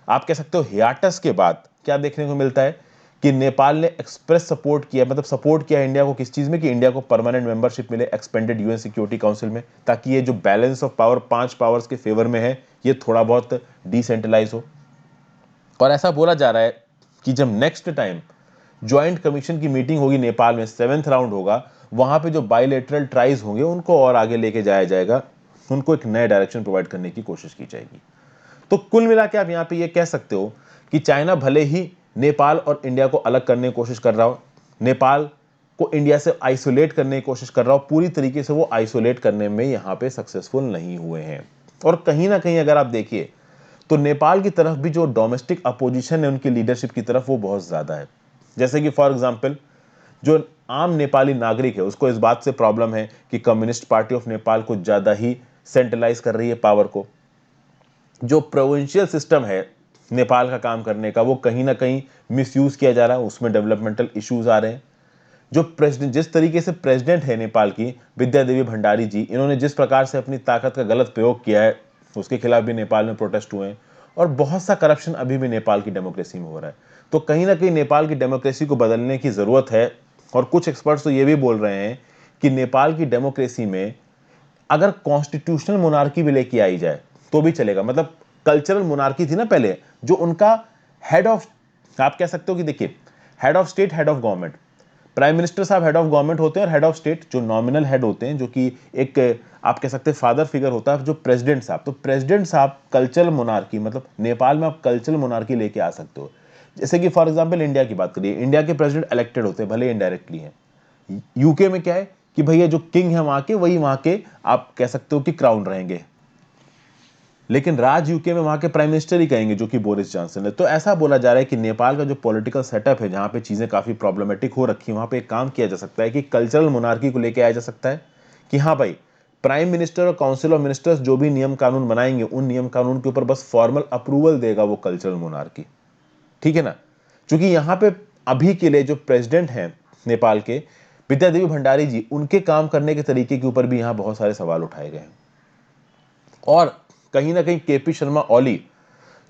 A: आप कह सकते हो हियाटस के बाद क्या देखने को मिलता है कि नेपाल ने एक्सप्रेस सपोर्ट किया, मतलब सपोर्ट किया इंडिया को किस चीज में, कि इंडिया को परमानेंट मेंबरशिप मिले एक्सपेंडेड यूएन सिक्योरिटी काउंसिल में, ताकि ये जो बैलेंस ऑफ पावर 5 पावर्स के फेवर में है ये थोड़ा बहुत डिसेंट्रलाइज हो। और ऐसा बोला जा रहा है कि जब नेक्स्ट टाइम ज्वाइंट कमीशन की मीटिंग होगी नेपाल में, 7th राउंड होगा, वहां पे जो बायलैटरल ट्राइज होंगे उनको और आगे लेके जाया जाएगा, उनको एक नया डायरेक्शन प्रोवाइड करने की कोशिश की जाएगी। तो कुल मिला के आप यहां पे ये कह सकते हो कि चाइना भले ही नेपाल और इंडिया को अलग करने की कोशिश कर रहा हो, नेपाल को इंडिया से आइसोलेट करने की कोशिश कर रहा हो, पूरी तरीके से वो आइसोलेट करने में यहां पे सक्सेसफुल नहीं हुए हैं। और कहीं ना कहीं अगर आप देखिए तो नेपाल की तरफ भी जो डोमेस्टिक अपोजिशन है उनकी लीडरशिप की तरफ वो बहुत ज्यादा है। जैसे कि फॉर एग्जांपल जो आम नेपाली नागरिक है उसको इस बात से प्रॉब्लम है कि कम्युनिस्ट पार्टी ऑफ नेपाल कुछ ज्यादा ही सेंट्रलाइज कर रही है पावर को। जो प्रोविंशियल सिस्टम है नेपाल का काम करने का वो कहीं ना कहीं मिसयूज किया जा रहा है, उसमें डेवलपमेंटल इश्यूज आ रहे हैं। जो प्रेसिडेंट, जिस तरीके से प्रेसिडेंट है नेपाल की विद्या देवी भंडारी जी, इन्होंने जिस प्रकार से अपनी ताकत का गलत प्रयोग किया है उसके खिलाफ भी नेपाल में प्रोटेस्ट हुए हैं। और बहुत सा करप्शन अभी भी नेपाल की डेमोक्रेसी में हो रहा है। तो कहीं ना कहीं नेपाल की डेमोक्रेसी को बदलने की जरूरत है। और कुछ एक्सपर्ट्स तो ये भी बोल रहे हैं कि नेपाल की डेमोक्रेसी में अगर कॉन्स्टिट्यूशनल मोनार्की भी लेके आई जाए तो भी चलेगा। मतलब कल्चरल मोनार्की थी ना पहले, जो उनका हेड ऑफ, आप कह सकते हो कि देखिए, head of state, head of government, prime minister साहब हेड ऑफ गवर्नमेंट होते हैं, और हेड ऑफ स्टेट जो नॉमिनल हेड होते हैं, जो कि एक आप कह सकते हैं फादर फिगर होता है, जो प्रेसिडेंट साहब। तो प्रेसिडेंट साहब कल्चरल मोनार्की, मतलब नेपाल में आप कल्चरल मोनार्की लेके आ सकते हो। जैसे कि फॉर एग्जांपल इंडिया की बात करिए, इंडिया के प्रेसिडेंट इलेक्टेड होते हैं, भले इनडायरेक्टली हैं। यूके में क्या है कि भैया जो किंग है वहां के, वही वहां के आप कह सकते हो कि क्राउन रहेंगे। लेकिन राज यूके में वहां के प्राइम मिनिस्टर ही कहेंगे, जो कि बोरिस जॉनसन है। तो ऐसा बोला जा रहा है कि नेपाल का जो पॉलिटिकल सेटअप है, जहां पे चीजें काफी प्रॉब्लमेटिक हो रखी है, वहां पे एक काम किया जा सकता है कि कल्चरल मोनार्की को लेकर आया जा सकता है कि हाँ भाई, प्राइम मिनिस्टर और काउंसिल ऑफ मिनिस्टर्स जो भी नियम कानून बनाएंगे, उन नियम कानून के ऊपर बस फॉर्मल अप्रूवल देगा वो कल्चरल मोनार्की। ठीक है ना? क्योंकि यहां पे अभी के लिए जो प्रेसिडेंट हैं नेपाल के, विद्यादेवी भंडारी जी, उनके काम करने के तरीके के ऊपर भी यहां बहुत सारे सवाल उठाए गए हैं। और कहीं ना कहीं केपी शर्मा ओली,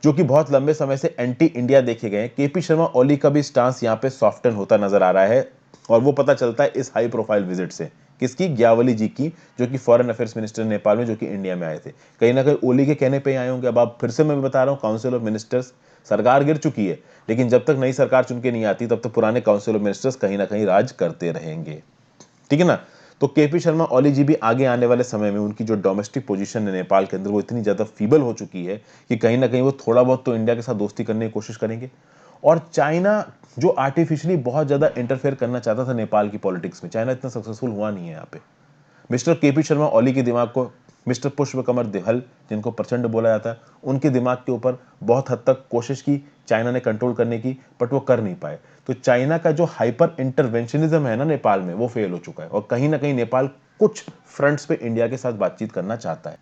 A: जो कि बहुत लंबे समय से एंटी इंडिया देखे गए हैं, केपी शर्मा ओली का भी स्टांस यहां पे सॉफ्टन होता नजर आ रहा है। और वो पता चलता है इस हाई प्रोफाइल विजिट से। किसकी? ग्यावली जी की, जो कि फॉरेन अफेयर्स मिनिस्टर नेपाल में, जो कि इंडिया में आए थे। कहीं ना कहीं ओली के कहने पे आए होंगे। अब आप फिर से मैं बता रहा हूं, काउंसिल ऑफ मिनिस्टर्स, सरकार गिर चुकी है, लेकिन जब तक नई सरकार चुन के नहीं आती, तब तक पुराने काउंसिल ऑफ मिनिस्टर्स कहीं ना कहीं राज करते रहेंगे। ठीक है ना? तो केपी शर्मा ओली जी भी आगे आने वाले समय में, उनकी जो डोमेस्टिक पोजीशन है नेपाल के अंदर, वो इतनी ज्यादा फीबल हो चुकी है कि कहीं ना कहीं वो थोड़ा बहुत तो इंडिया के साथ दोस्ती करने की कोशिश करेंगे। और चाइना, जो आर्टिफिशियली बहुत ज्यादा इंटरफेयर करना चाहता था नेपाल की पॉलिटिक्स में, चाइना इतना सक्सेसफुल हुआ नहीं है यहाँ पे। मिस्टर केपी शर्मा ओली के दिमाग को, मिस्टर पुष्प कमर दहल, जिनको प्रचंड बोला जाता है, उनके दिमाग के ऊपर बहुत हद तक कोशिश की चाइना ने कंट्रोल करने की, बट वो कर नहीं पाए। तो चाइना का जो हाइपर इंटरवेंशनिज्म है ना नेपाल में, वो फेल हो चुका है। और कहीं ना कहीं नेपाल कुछ फ्रंट्स पे इंडिया के साथ बातचीत करना चाहता है।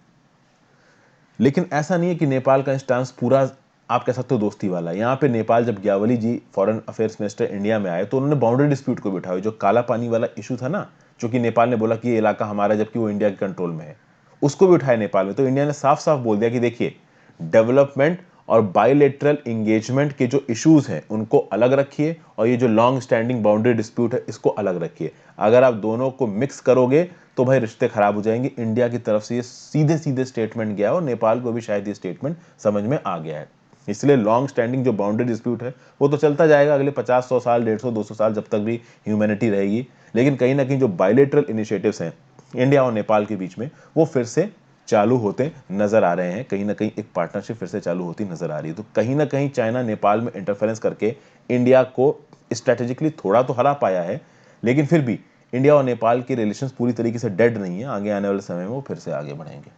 A: लेकिन ऐसा नहीं है कि नेपाल का स्टांस पूरा, आप कह सकते हो, दोस्ती वाला है। यहाँ पे नेपाल, जब ग्यावली जी फॉरेन अफेयर्स मिनिस्टर इंडिया में आए, तो उन्होंने बाउंड्री डिस्प्यूट को भी उठाया। जो काला पानी वाला इशू था ना, जो कि नेपाल ने बोला कि ये इलाका हमारा, जबकि वो इंडिया के कंट्रोल में है, उसको भी उठाया नेपाल में। तो इंडिया ने साफ साफ बोल दिया कि देखिए, डेवलपमेंट और बायलैटरल एंगेजमेंट के जो इश्यूज हैं, उनको अलग रखिए, और ये जो लॉन्ग स्टैंडिंग बाउंड्री डिस्प्यूट है, इसको अलग रखिए। अगर आप दोनों को मिक्स करोगे तो भाई रिश्ते खराब हो जाएंगे। इंडिया की तरफ से ये सीधे सीधे स्टेटमेंट गया, और नेपाल को भी शायद ये स्टेटमेंट समझ में आ गया है। इसलिए लॉन्ग स्टैंडिंग जो बाउंड्री डिस्प्यूट है, वो तो चलता जाएगा अगले 50-100 साल, 150-200 साल, जब तक भी ह्यूमैनिटी रहेगी। लेकिन कहीं ना कहीं जो बायलैटरल इनिशिएटिव्स हैं इंडिया और नेपाल के बीच में, वो फिर से चालू होते नजर आ रहे हैं। कहीं ना कहीं एक पार्टनरशिप फिर से चालू होती नजर आ रही है। तो कहीं ना कहीं चाइना नेपाल में इंटरफेरेंस करके इंडिया को स्ट्रेटेजिकली थोड़ा तो हरा पाया है, लेकिन फिर भी इंडिया और नेपाल के रिलेशंस पूरी तरीके से डेड नहीं है। आगे आने वाले समय में वो फिर से आगे बढ़ेंगे।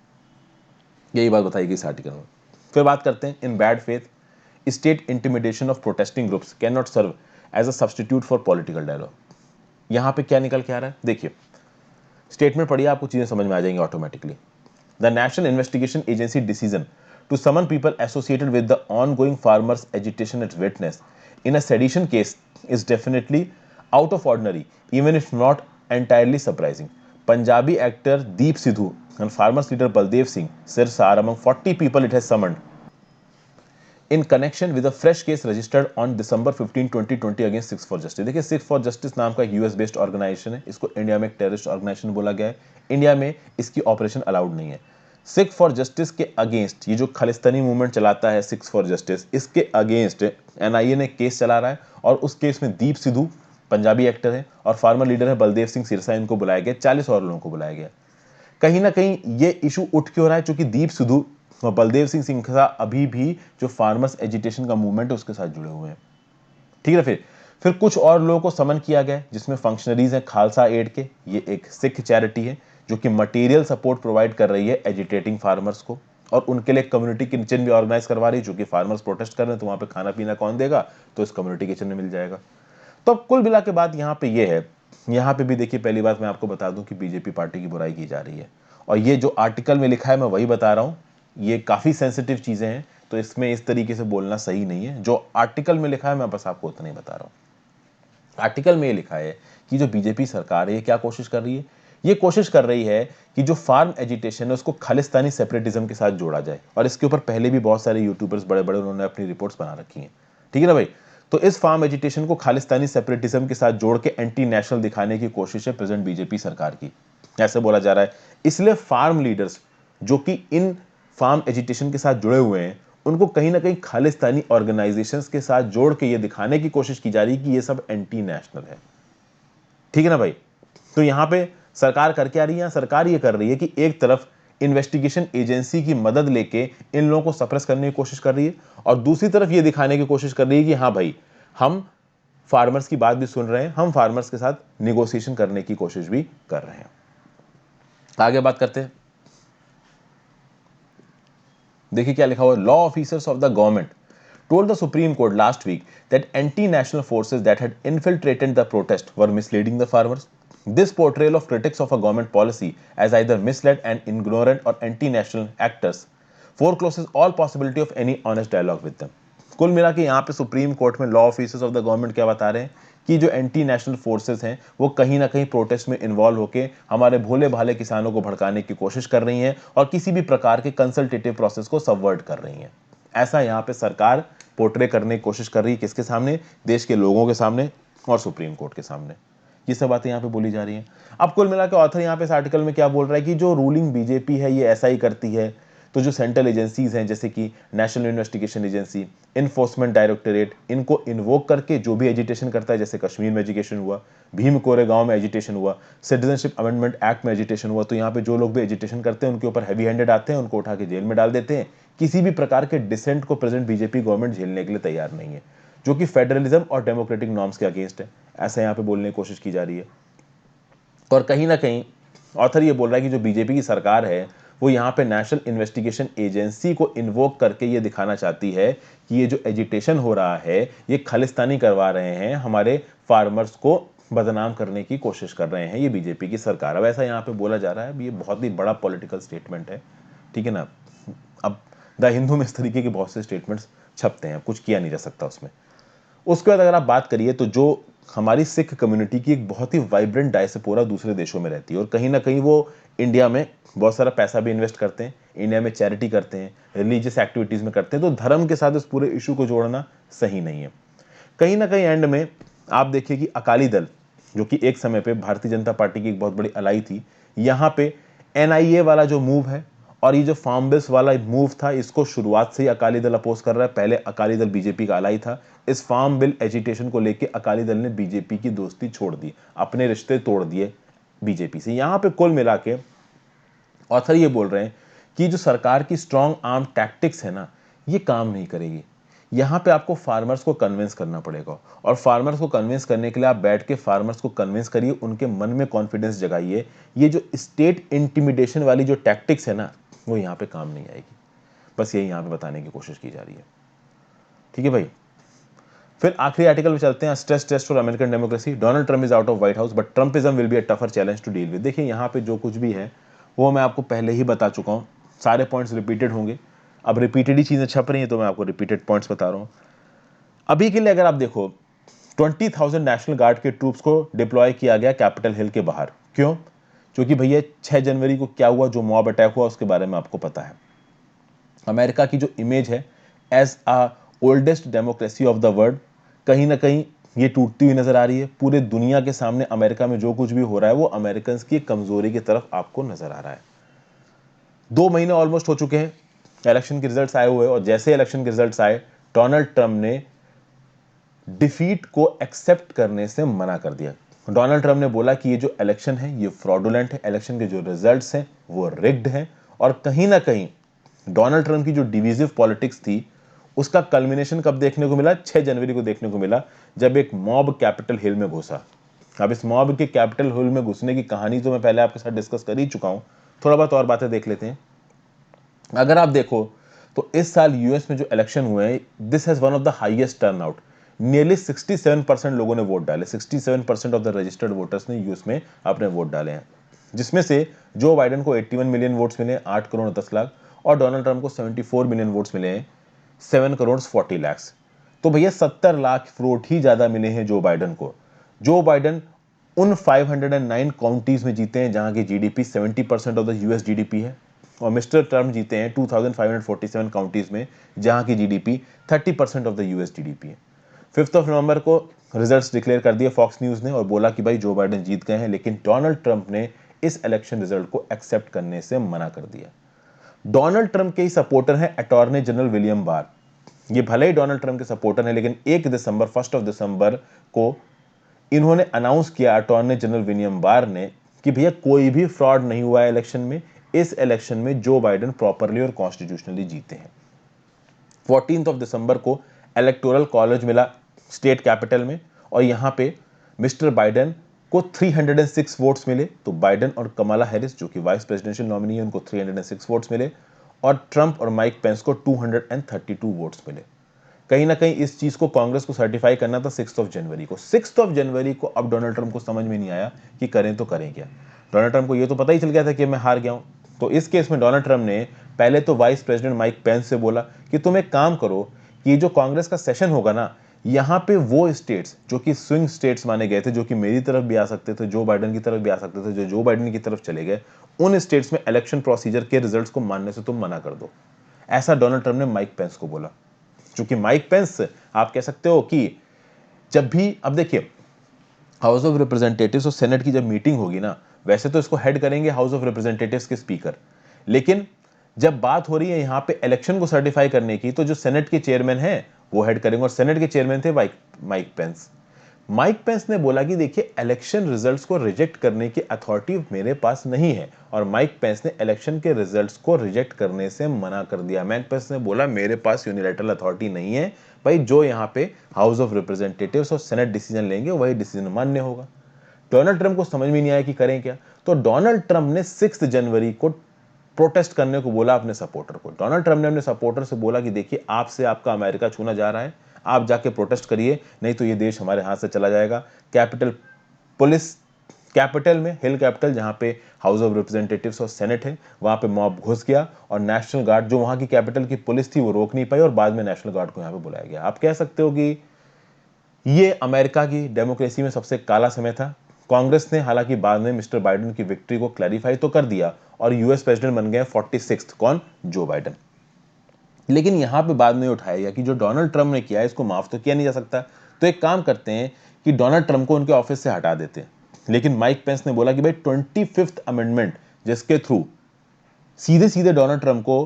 A: यही बात बताई गई इस आर्टिकल में। फिर बात करते हैं, in bad faith state intimidation of protesting groups can not serve as a substitute for political dialogue. यहां पे क्या निकल के आ रहा है, देखिए, स्टेटमेंट पढ़िए, आपको चीजें समझ में आ जाएंगी automatically. The National Investigation Agency decision to summon people associated with the ongoing farmers' agitation at witness in a sedition case is definitely out of ordinary, even if not entirely surprising. Punjabi actor Deep Sidhu and farmers leader Baldev Singh Sirsar, among 40 people it has summoned, in connection with a fresh case registered on December 15, 2020 against Six for Justice। देखिए, six for justice नाम का US based organisation है। इसको India में एक terrorist organisation बोला गया है। इंडिया में इसकी ऑपरेशन अलाउड नहीं है। सिक्स फॉर जस्टिस के अगेंस्ट, ये जो खालिस्तानी मूवमेंट चलाता है सिक्स फॉर जस्टिस, इसके अगेंस्ट एनआईए ने केस चला रहा है। और उस केस में दीप सिद्धू पंजाबी एक्टर है, और फार्मर लीडर है बलदेव सिंह सिरसा, इनको बुलाया गया। 40 और लोगों को बुलाया गया। कहीं ना कहीं ये इशू उठ क्यों रहा है? क्योंकि दीप सिद्धू और बलदेव सिंह सिंघा अभी भी जो फार्मर्स एजिटेशन का मूवमेंट है उसके साथ जुड़े हुए हैं। ठीक है। फिर कुछ और लोगों को समन किया गया, जिसमें फंक्शनरीज हैं खालसा एड के। ये एक सिख चैरिटी है जो कि मटेरियल सपोर्ट प्रोवाइड कर रही है एजिटेटिंग फार्मर्स को, और उनके लिए कम्युनिटी किचन भी ऑर्गेनाइज करवा रही है। जो कि फार्मर्स प्रोटेस्ट कर रहे हैं, तो वहां पे खाना पीना कौन देगा? तो इस कम्युनिटी किचन में मिल जाएगा। तो अब कुल मिला के बात यहाँ पे ये है, यहाँ पे भी देखिए, पहली बात मैं आपको बता दूं कि बीजेपी पार्टी की बुराई की जा रही है। और ये जो आर्टिकल में लिखा है, मैं वही बता रहा हूं, ये काफी सेंसिटिव चीजें हैं, तो इसमें इस तरीके से बोलना सही नहीं है। जो आर्टिकल में लिखा है, मैं बस आपको उतना ही बता रहा हूं। आर्टिकल में ये लिखा है कि जो बीजेपी सरकार है, ये क्या कोशिश कर रही है? ये कोशिश कर रही है कि जो फार्म एजिटेशन है उसको खालिस्तानी सेपरेटिज्म के साथ जोड़ा जाए। और इसके ऊपर पहले भी बहुत सारे यूट्यूबर्स बड़े बड़े, उन्होंने अपनी रिपोर्ट्स बना रखी हैं। ठीक है ना भाई? तो इस फार्म एजिटेशन को खालिस्तानी सेपरेटिज्म के साथ जोड़ के एंटी नेशनल दिखाने की कोशिश है प्रेजेंट बीजेपी सरकार की, ऐसे बोला जा रहा है। इसलिए फार्म लीडर्स जो कि इन फार्म एजिटेशन के साथ जुड़े हुए हैं, उनको कहीं ना कहीं खालिस्तानी ऑर्गेनाइजेशंस के साथ जोड़ के ये दिखाने की कोशिश की जा रही है कि ये सब एंटी नेशनल है। ठीक है ना भाई? तो यहां पे सरकार कर क्या रही है? सरकार ये कर रही है कि एक तरफ इन्वेस्टिगेशन एजेंसी की मदद लेके इन लोगों को सप्रेस करने की कोशिश कर रही है, और दूसरी तरफ ये दिखाने की कोशिश कर रही है कि हाँ भाई, हम फार्मर्स की बात भी सुन रहे हैं, हम फार्मर्स के साथ निगोशिएशन करने की कोशिश भी कर रहे हैं। आगे बात करते हैं। देखिए क्या लिखा हुआ है, law officers of the government told the Supreme Court last week that anti-national forces that had infiltrated the protest were misleading the farmers. This portrayal of critics of a government policy as either misled and ignorant or anti-national actors forecloses all possibility of any honest dialogue with them. कुल मिला के यहाँ पे supreme court में law officers of the government क्या बता रहे हैं कि जो एंटी नेशनल फोर्सेस हैं वो कहीं ना कहीं प्रोटेस्ट में इन्वॉल्व होकर हमारे भोले भाले किसानों को भड़काने की कोशिश कर रही हैं और किसी भी प्रकार के कंसल्टेटिव प्रोसेस को सबवर्ट कर रही हैं। ऐसा यहाँ पे सरकार पोर्ट्रे करने की कोशिश कर रही है, किसके सामने? देश के लोगों के सामने और सुप्रीम कोर्ट के सामने। ये सब बातें यहाँ पे बोली जा रही हैं। अब कुल मिलाकर ऑथर यहाँ पे इस आर्टिकल में क्या बोल रहा है कि जो रूलिंग बीजेपी है ये ऐसा ही करती है, तो जो सेंट्रल एजेंसीज हैं जैसे कि national investigation agency, enforcement directorate, इनको इन्वोक करके जो भी एजिटेशन करता है, जैसे कश्मीर में एजिटेशन हुआ, भीम कोरेगांव में एजिटेशन हुआ, सिटीजनशिप अमेंडमेंट एक्ट में एजिटेशन हुआ, तो यहाँ पे जो लोग भी एजिटेशन करते हैं उनके ऊपर हैवी हैंडेड आते हैं, उनको उठा के जेल में डाल देते हैं। किसी भी प्रकार के डिसेंट को प्रेजेंट बीजेपी गवर्नमेंट झेलने के लिए तैयार नहीं है, जो कि फेडरलिज्म और डेमोक्रेटिक नॉर्म्स के अगेंस्ट है, ऐसा यहाँ पे बोलने की कोशिश की जा रही है। और कहीं ना कहीं ऑथर ये बोल रहा है कि जो बीजेपी की सरकार है वो यहाँ पे नेशनल इन्वेस्टिगेशन एजेंसी को इन्वोक करके ये दिखाना चाहती है कि ये जो एजिटेशन हो रहा है ये खालिस्तानी करवा रहे हैं, हमारे फार्मर्स को बदनाम करने की कोशिश कर रहे हैं ये बीजेपी की सरकार। अब ऐसा यहाँ पे बोला जा रहा है, ये बहुत ही बड़ा पॉलिटिकल स्टेटमेंट है, ठीक है ना। अब द हिंदू में इस तरीके के बहुत से स्टेटमेंट्स छपते हैं, कुछ किया नहीं जा सकता उसमें। उसके बाद अगर आप बात करिए तो जो हमारी सिख कम्युनिटी की एक बहुत ही वाइब्रेंट डायस्पोरा दूसरे देशों में रहती है और कहीं ना कहीं वो इंडिया में बहुत सारा पैसा भी इन्वेस्ट करते हैं, इंडिया में चैरिटी करते हैं, रिलीजियस एक्टिविटीज़ में करते हैं, तो धर्म के साथ इस पूरे इशू को जोड़ना सही नहीं है। कहीं ना कहीं एंड में आप देखिए कि अकाली दल, जो कि एक समय पे भारतीय जनता पार्टी की एक बहुत बड़ी अलाई थी, यहाँ पे एनआईए वाला जो मूव है और ये जो फार्म बिल्स वाला मूव था, इसको शुरुआत से ही अकाली दल अपोज कर रहा है। पहले अकाली दल बीजेपी का अलाई था, इस फार्म बिल एजिटेशन को लेकर अकाली दल ने बीजेपी की दोस्ती छोड़ दी, अपने रिश्ते तोड़ दिए बीजेपी से। यहां पे कुल मिला के ऑथर ये बोल रहे हैं कि जो सरकार की स्ट्रॉन्ग आर्म टैक्टिक्स है ना, ये काम नहीं करेगी। यहां पे आपको फार्मर्स को कन्विंस करना पड़ेगा और फार्मर्स को कन्विंस करने के लिए आप बैठ के फार्मर्स को कन्विंस करिए, उनके मन में कॉन्फिडेंस जगाइए। ये जो स्टेट इंटिमिडेशन वाली जो टैक्टिक्स है ना, वो यहां पे काम नहीं आएगी। बस यही यहां पे बताने की कोशिश की जा रही है, ठीक है भाई। फिर आखिरी आर्टिकल में चलते हैं, stress test for American democracy, Donald Trump is out of White House but Trumpism will be a tougher challenge to deal with. देखिए यहाँ पे जो कुछ भी है वो मैं आपको पहले ही बता चुका हूँ, सारे पॉइंट्स रिपीटेड होंगे। अब रिपीटेड ही चीजें छप रही हैं तो मैं आपको रिपीटेड पॉइंट्स बता रहा हूँ। अभी के लिए अगर आप देखो 20,000 नेशनल गार्ड के ट्रूप्स को डिप्लॉय किया गया कैपिटल हिल के बाहर। क्यों? क्योंकि भैया 6 जनवरी को क्या हुआ, जो मॉब अटैक हुआ, उसके बारे में आपको पता है। अमेरिका की जो इमेज है as a oldest democracy of the world, कहीं ना कहीं ये टूटती हुई नजर आ रही है। पूरे दुनिया के सामने अमेरिका में जो कुछ भी हो रहा है वो अमेरिकन की कमजोरी की तरफ आपको नजर आ रहा है। 2 महीने ऑलमोस्ट हो चुके हैं, इलेक्शन के रिजल्ट्स आए हुए, और जैसे इलेक्शन के रिजल्ट्स आए डोनाल्ड ट्रंप ने डिफीट को एक्सेप्ट करने से मना कर दिया। डोनाल्ड ट्रंप ने बोला कि ये जो इलेक्शन है ये फ्रॉडुलेंट है, इलेक्शन के जो रिजल्ट्स हैं वो रिग्ड हैं, और कहीं ना कहीं डोनाल्ड ट्रंप की जो डिविजिव पॉलिटिक्स थी उसका कल्मिनेशन कब देखने को मिला? 6 जनवरी को देखने को मिला, जब एक मॉब कैपिटल हिल में घुसा। अब इस मॉब के कैपिटल हिल में घुसने की कहानी तो मैं पहले आपके साथ डिस्कस कर ही चुका हूं, थोड़ा बहुत और बातें देख लेते हैं। अगर आप देखो तो इस साल यूएस में जो इलेक्शन हुए हैं, this has one of the highest turnout. Nearly 67% लोगों ने वोट डाले, 67% ऑफ द रजिस्टर्ड वोटर्स ने यूएस में अपने वोट डाले हैं, जिसमें से जो बाइडेन को 81 मिलियन वोट्स मिले, 8 करोड़ 10 लाख, और डोनाल्ड ट्रंप को 74 मिलियन वोट्स मिले हैं, 7 करोड़ 40 लाख। तो भैया 70 लाख वोट ही ज्यादा मिले हैं जो बाइडेन को। जो बाइडेन उन 509 काउंटीज में जीते हैं जहां की GDP 70% of the US GDP है, और मिस्टर ट्रम्प जीते हैं 2547 काउंटीज में जहां की GDP 30% of the US GDP है। 5 नवंबर को रिजल्ट्स डिक्लेयर कर दिए फॉक्स न्यूज ने और बोला कि भाई जो बाइडेन जीत गए हैं, लेकिन डोनाल्ड ट्रंप ने इस इलेक्शन रिजल्ट को एक्सेप्ट करने से मना कर दिया। डोनाल्ड ट्रंप के ही सपोर्टर हैं अटॉर्नी जनरल विलियम बार। ये भले ही डोनाल्ड ट्रंप के सपोर्टर हैं, लेकिन 1 दिसंबर को इन्होंने अनाउंस किया, अटॉर्नी जनरल विलियम बार ने, कि भैया कोई भी फ्रॉड नहीं हुआ है इलेक्शन में, इस इलेक्शन में जो बाइडेन प्रॉपरली और कॉन्स्टिट्यूशनली जीते हैं। 14 दिसंबर को इलेक्टोरल कॉलेज मिला स्टेट कैपिटल में, और यहां पे मिस्टर बाइडेन को 306 वोट्स मिले। तो बाइडेन और कमला हैरिस, जो कि वाइस प्रेसिडेंशियल नॉमिनी है, उनको 306 वोट्स मिले, और ट्रंप और माइक पेंस को 232 वोट्स मिले। कहीं ना कहीं इस चीज को कांग्रेस को सर्टिफाई करना था 6 जनवरी को। 6 जनवरी को अब डोनाल्ड ट्रंप को समझ में नहीं आया कि करें तो करें क्या। डोनाल्ड ट्रंप को ये तो पता ही चल गया था कि मैं हार गया हूं। तो इस केस में डोनाल्ड ट्रंप ने पहले तो वाइस प्रेसिडेंट माइक पेंस से बोला कि तुम एक काम करो कि जो कांग्रेस का सेशन होगा ना, यहां पे वो स्टेट्स जो कि स्विंग स्टेट्स माने गए थे, जो कि मेरी तरफ भी आ सकते थे, जो बाइडेन की तरफ भी आ सकते थे, जो बाइडेन की तरफ चले गए, उन स्टेट्स में इलेक्शन प्रोसीजर के रिजल्ट्स को मानने से तुम मना कर दो। ऐसा डोनाल्ड ट्रंप ने माइक पेंस को बोला। क्योंकि माइक पेंस, आप कह सकते हो कि जब भी, अब देखिए, हाउस ऑफ रिप्रेजेंटेटिव्स और सेनेट की जब मीटिंग होगी ना, वैसे तो इसको हेड करेंगे हाउस ऑफ रिप्रेजेंटेटिव्स के स्पीकर, लेकिन जब बात हो रही है यहां पे इलेक्शन को सर्टिफाई करने की, तो जो सेनेट के चेयरमैन हैं वो हेड करेंगे, और सेनेट के चेयरमैन थे माइक पेंस। माइक पेंस ने बोला कि देखिए, इलेक्शन रिजल्ट्स को रिजेक्ट करने की अथॉरिटी मेरे पास नहीं है, और माइक पेंस ने इलेक्शन के रिजल्ट्स को रिजेक्ट करने से मना कर दिया। माइक पेंस ने बोला मेरे पास यूनिलैटरल अथॉरिटी नहीं है भाई, जो यहां पे हाउस ऑफ रिप्रेजेंटेटिव्स और सेनेट डिसीजन लेंगे वही डिसीजन मान्य होगा। डोनाल्ड ट्रंप को समझ में नहीं आया कि करें क्या, तो डोनाल्ड ट्रंप ने 6 जनवरी को प्रोटेस्ट करने को बोला अपने सपोर्टर को। डोनाल्ड ट्रंप ने अपने सपोर्टर से बोला कि देखिए, आपसे आपका अमेरिका छूना जा रहा है, आप जाके प्रोटेस्ट करिए, नहीं तो ये देश हमारे हाथ से चला जाएगा। कैपिटल में, हिल कैपिटल जहां पे हाउस ऑफ रिप्रेजेंटेटिव्स और सेनेट है, वहां पे मॉब घुस गया, और नेशनल गार्ड, जो वहां की कैपिटल की पुलिस थी, वो रोक नहीं पाई, और बाद में नेशनल गार्ड को यहां पे बुलाया गया। आप कह सकते हो कि ये अमेरिका की डेमोक्रेसी में सबसे काला समय था। कांग्रेस ने हालांकि बाद में मिस्टर बाइडेन की विक्ट्री को क्लैरिफाई तो कर दिया, और यूएस प्रेसिडेंट बन गए 46th, कौन? Joe Biden. लेकिन यहां पे बाद में उठाया गया कि जो डोनाल्ड ट्रंप ने किया है इसको माफ तो किया नहीं जा सकता, तो एक काम करते हैं कि डोनाल्ड ट्रंप को उनके ऑफिस से हटा देते हैं। लेकिन माइक पेंस ने बोला कि भाई 25th अमेंडमेंट, जिसके थ्रू सीधे सीधे डोनाल्ड ट्रंप को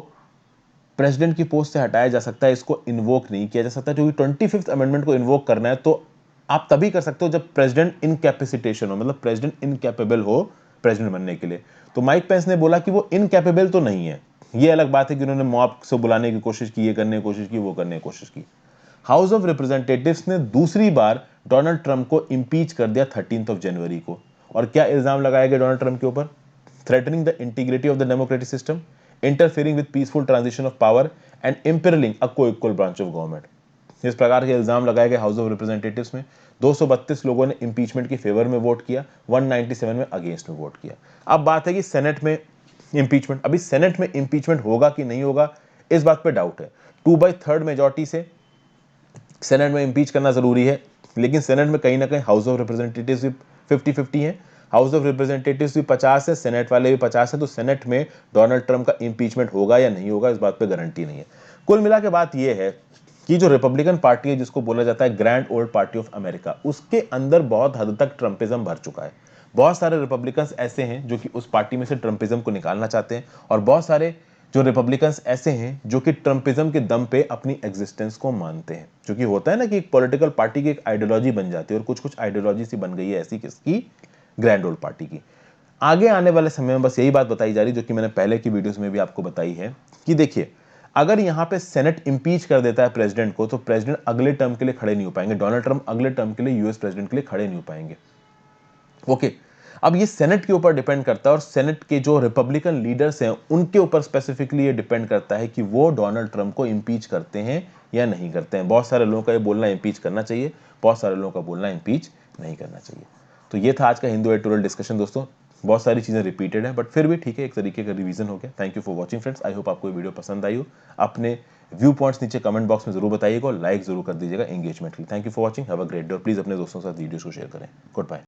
A: प्रेसिडेंट की पोस्ट से हटाया जा सकता है, इसको इन्वोक नहीं किया जा सकता, क्योंकि 25th अमेंडमेंट को इन्वोक करना है तो आप तभी कर सकते हो जब प्रेसिडेंट इनकैपेसिटेशन हो, मतलब प्रेसिडेंट इनकैपेबल हो प्रेसिडेंट बनने के लिए। तो माइक पेंस ने बोला कि वो इनकैपेबल तो नहीं है। ये अलग बात है कि उन्होंने मॉब से बुलाने की कोशिश की, ये करने की कोशिश की, वो करने की कोशिश की। हाउस ऑफ रिप्रेजेंटेटिव्स ने दूसरी बार डोनाल्ड ट्रंप को इंपीच कर दिया 13 जनवरी को। और क्या इल्जाम लगाया गया डोनाल्ड ट्रंप के ऊपर? Threatening the integrity of the democratic system, interfering with peaceful transition of power, and imperilling a co-equal branch of government. इस प्रकार के इल्जाम लगाए गए हाउस ऑफ रिप्रेजेंटेटिव्स में। 232 लोगों ने इंपीचमेंट की फेवर में वोट किया, 197 में अगेंस्ट में वोट किया। अब बात है कि सेनेट में इंपीचमेंट, अभी सेनेट में इंपीचमेंट होगा कि नहीं होगा, इस बात पे डाउट है। 2/3 मेजॉरिटी से सेनेट में इंपीच करना जरूरी है, लेकिन सेनेट में कहीं ना कहीं हाउस ऑफ रिप्रेजेंटेटिव्स भी 50-50 है, हाउस ऑफ रिप्रेजेंटेटिव्स भी 50 है, सेनेट वाले भी 50 है, तो सेनेट में डोनाल्ड ट्रंप का इंपीचमेंट होगा या नहीं होगा, इस बात पे गारंटी नहीं है। कुल मिला के बात यह है कि जो रिपब्लिकन पार्टी है, जिसको बोला जाता है grand old party of America, उसके अंदर बहुत हद तक ट्रंपिज्म भर चुका है। बहुत सारे रिपब्लिकन्स ऐसे हैं जो कि उस पार्टी में से ट्रंपिज्म को निकालना चाहते हैं, और बहुत सारे जो रिपब्लिकन्स ऐसे हैं जो कि ट्रंपिज्म के दम पे अपनी एग्जिस्टेंस को मानते हैं। क्योंकि होता है ना कि एक पॉलिटिकल पार्टी की एक आइडियोलॉजी बन जाती है, और कुछ कुछ आइडियोलॉजी सी बन गई है ऐसी, किसकी? ग्रैंड ओल्ड पार्टी की। आगे आने वाले समय में बस यही बात बताई जा रही, जो कि मैंने पहले की वीडियोस में भी आपको बताई है, कि देखिए, अगर यहां पे सेनेट इंपीच कर देता है प्रेसिडेंट को, तो प्रेसिडेंट अगले टर्म के लिए खड़े नहीं हो पाएंगे, डोनाल्ड ट्रंप अगले टर्म के लिए यूएस प्रेसिडेंट के लिए खड़े नहीं हो पाएंगे। ओके, अब ये सेनेट के ऊपर डिपेंड करता है, और सेनेट के जो रिपब्लिकन लीडर्स हैं उनके ऊपर स्पेसिफिकली ये डिपेंड करता है कि वो डोनाल्ड ट्रंप को इंपीच करते हैं या नहीं करते हैं। बहुत सारे लोगों का ये बोलना इंपीच करना चाहिए, बहुत सारे लोगों का बोलना इंपीच नहीं करना चाहिए। तो ये था आज का हिंदू एडिटोरियल डिस्कशन दोस्तों। बहुत सारी चीजें रिपीटेड है, बट फिर भी ठीक है, एक तरीके का रिवीजन हो गया। Thank you for watching friends, I hope आपको ये वीडियो पसंद आई हो। अपने व्यू पॉइंट्स नीचे कमेंट बॉक्स में जरूर बताइएगा, और लाइक जरूर कर दीजिएगा एंगेजमेंट के लिए। Thank you for watching, have a great day, और प्लीज अपने दोस्तों के साथ वीडियोस को शेयर करें। Good bye.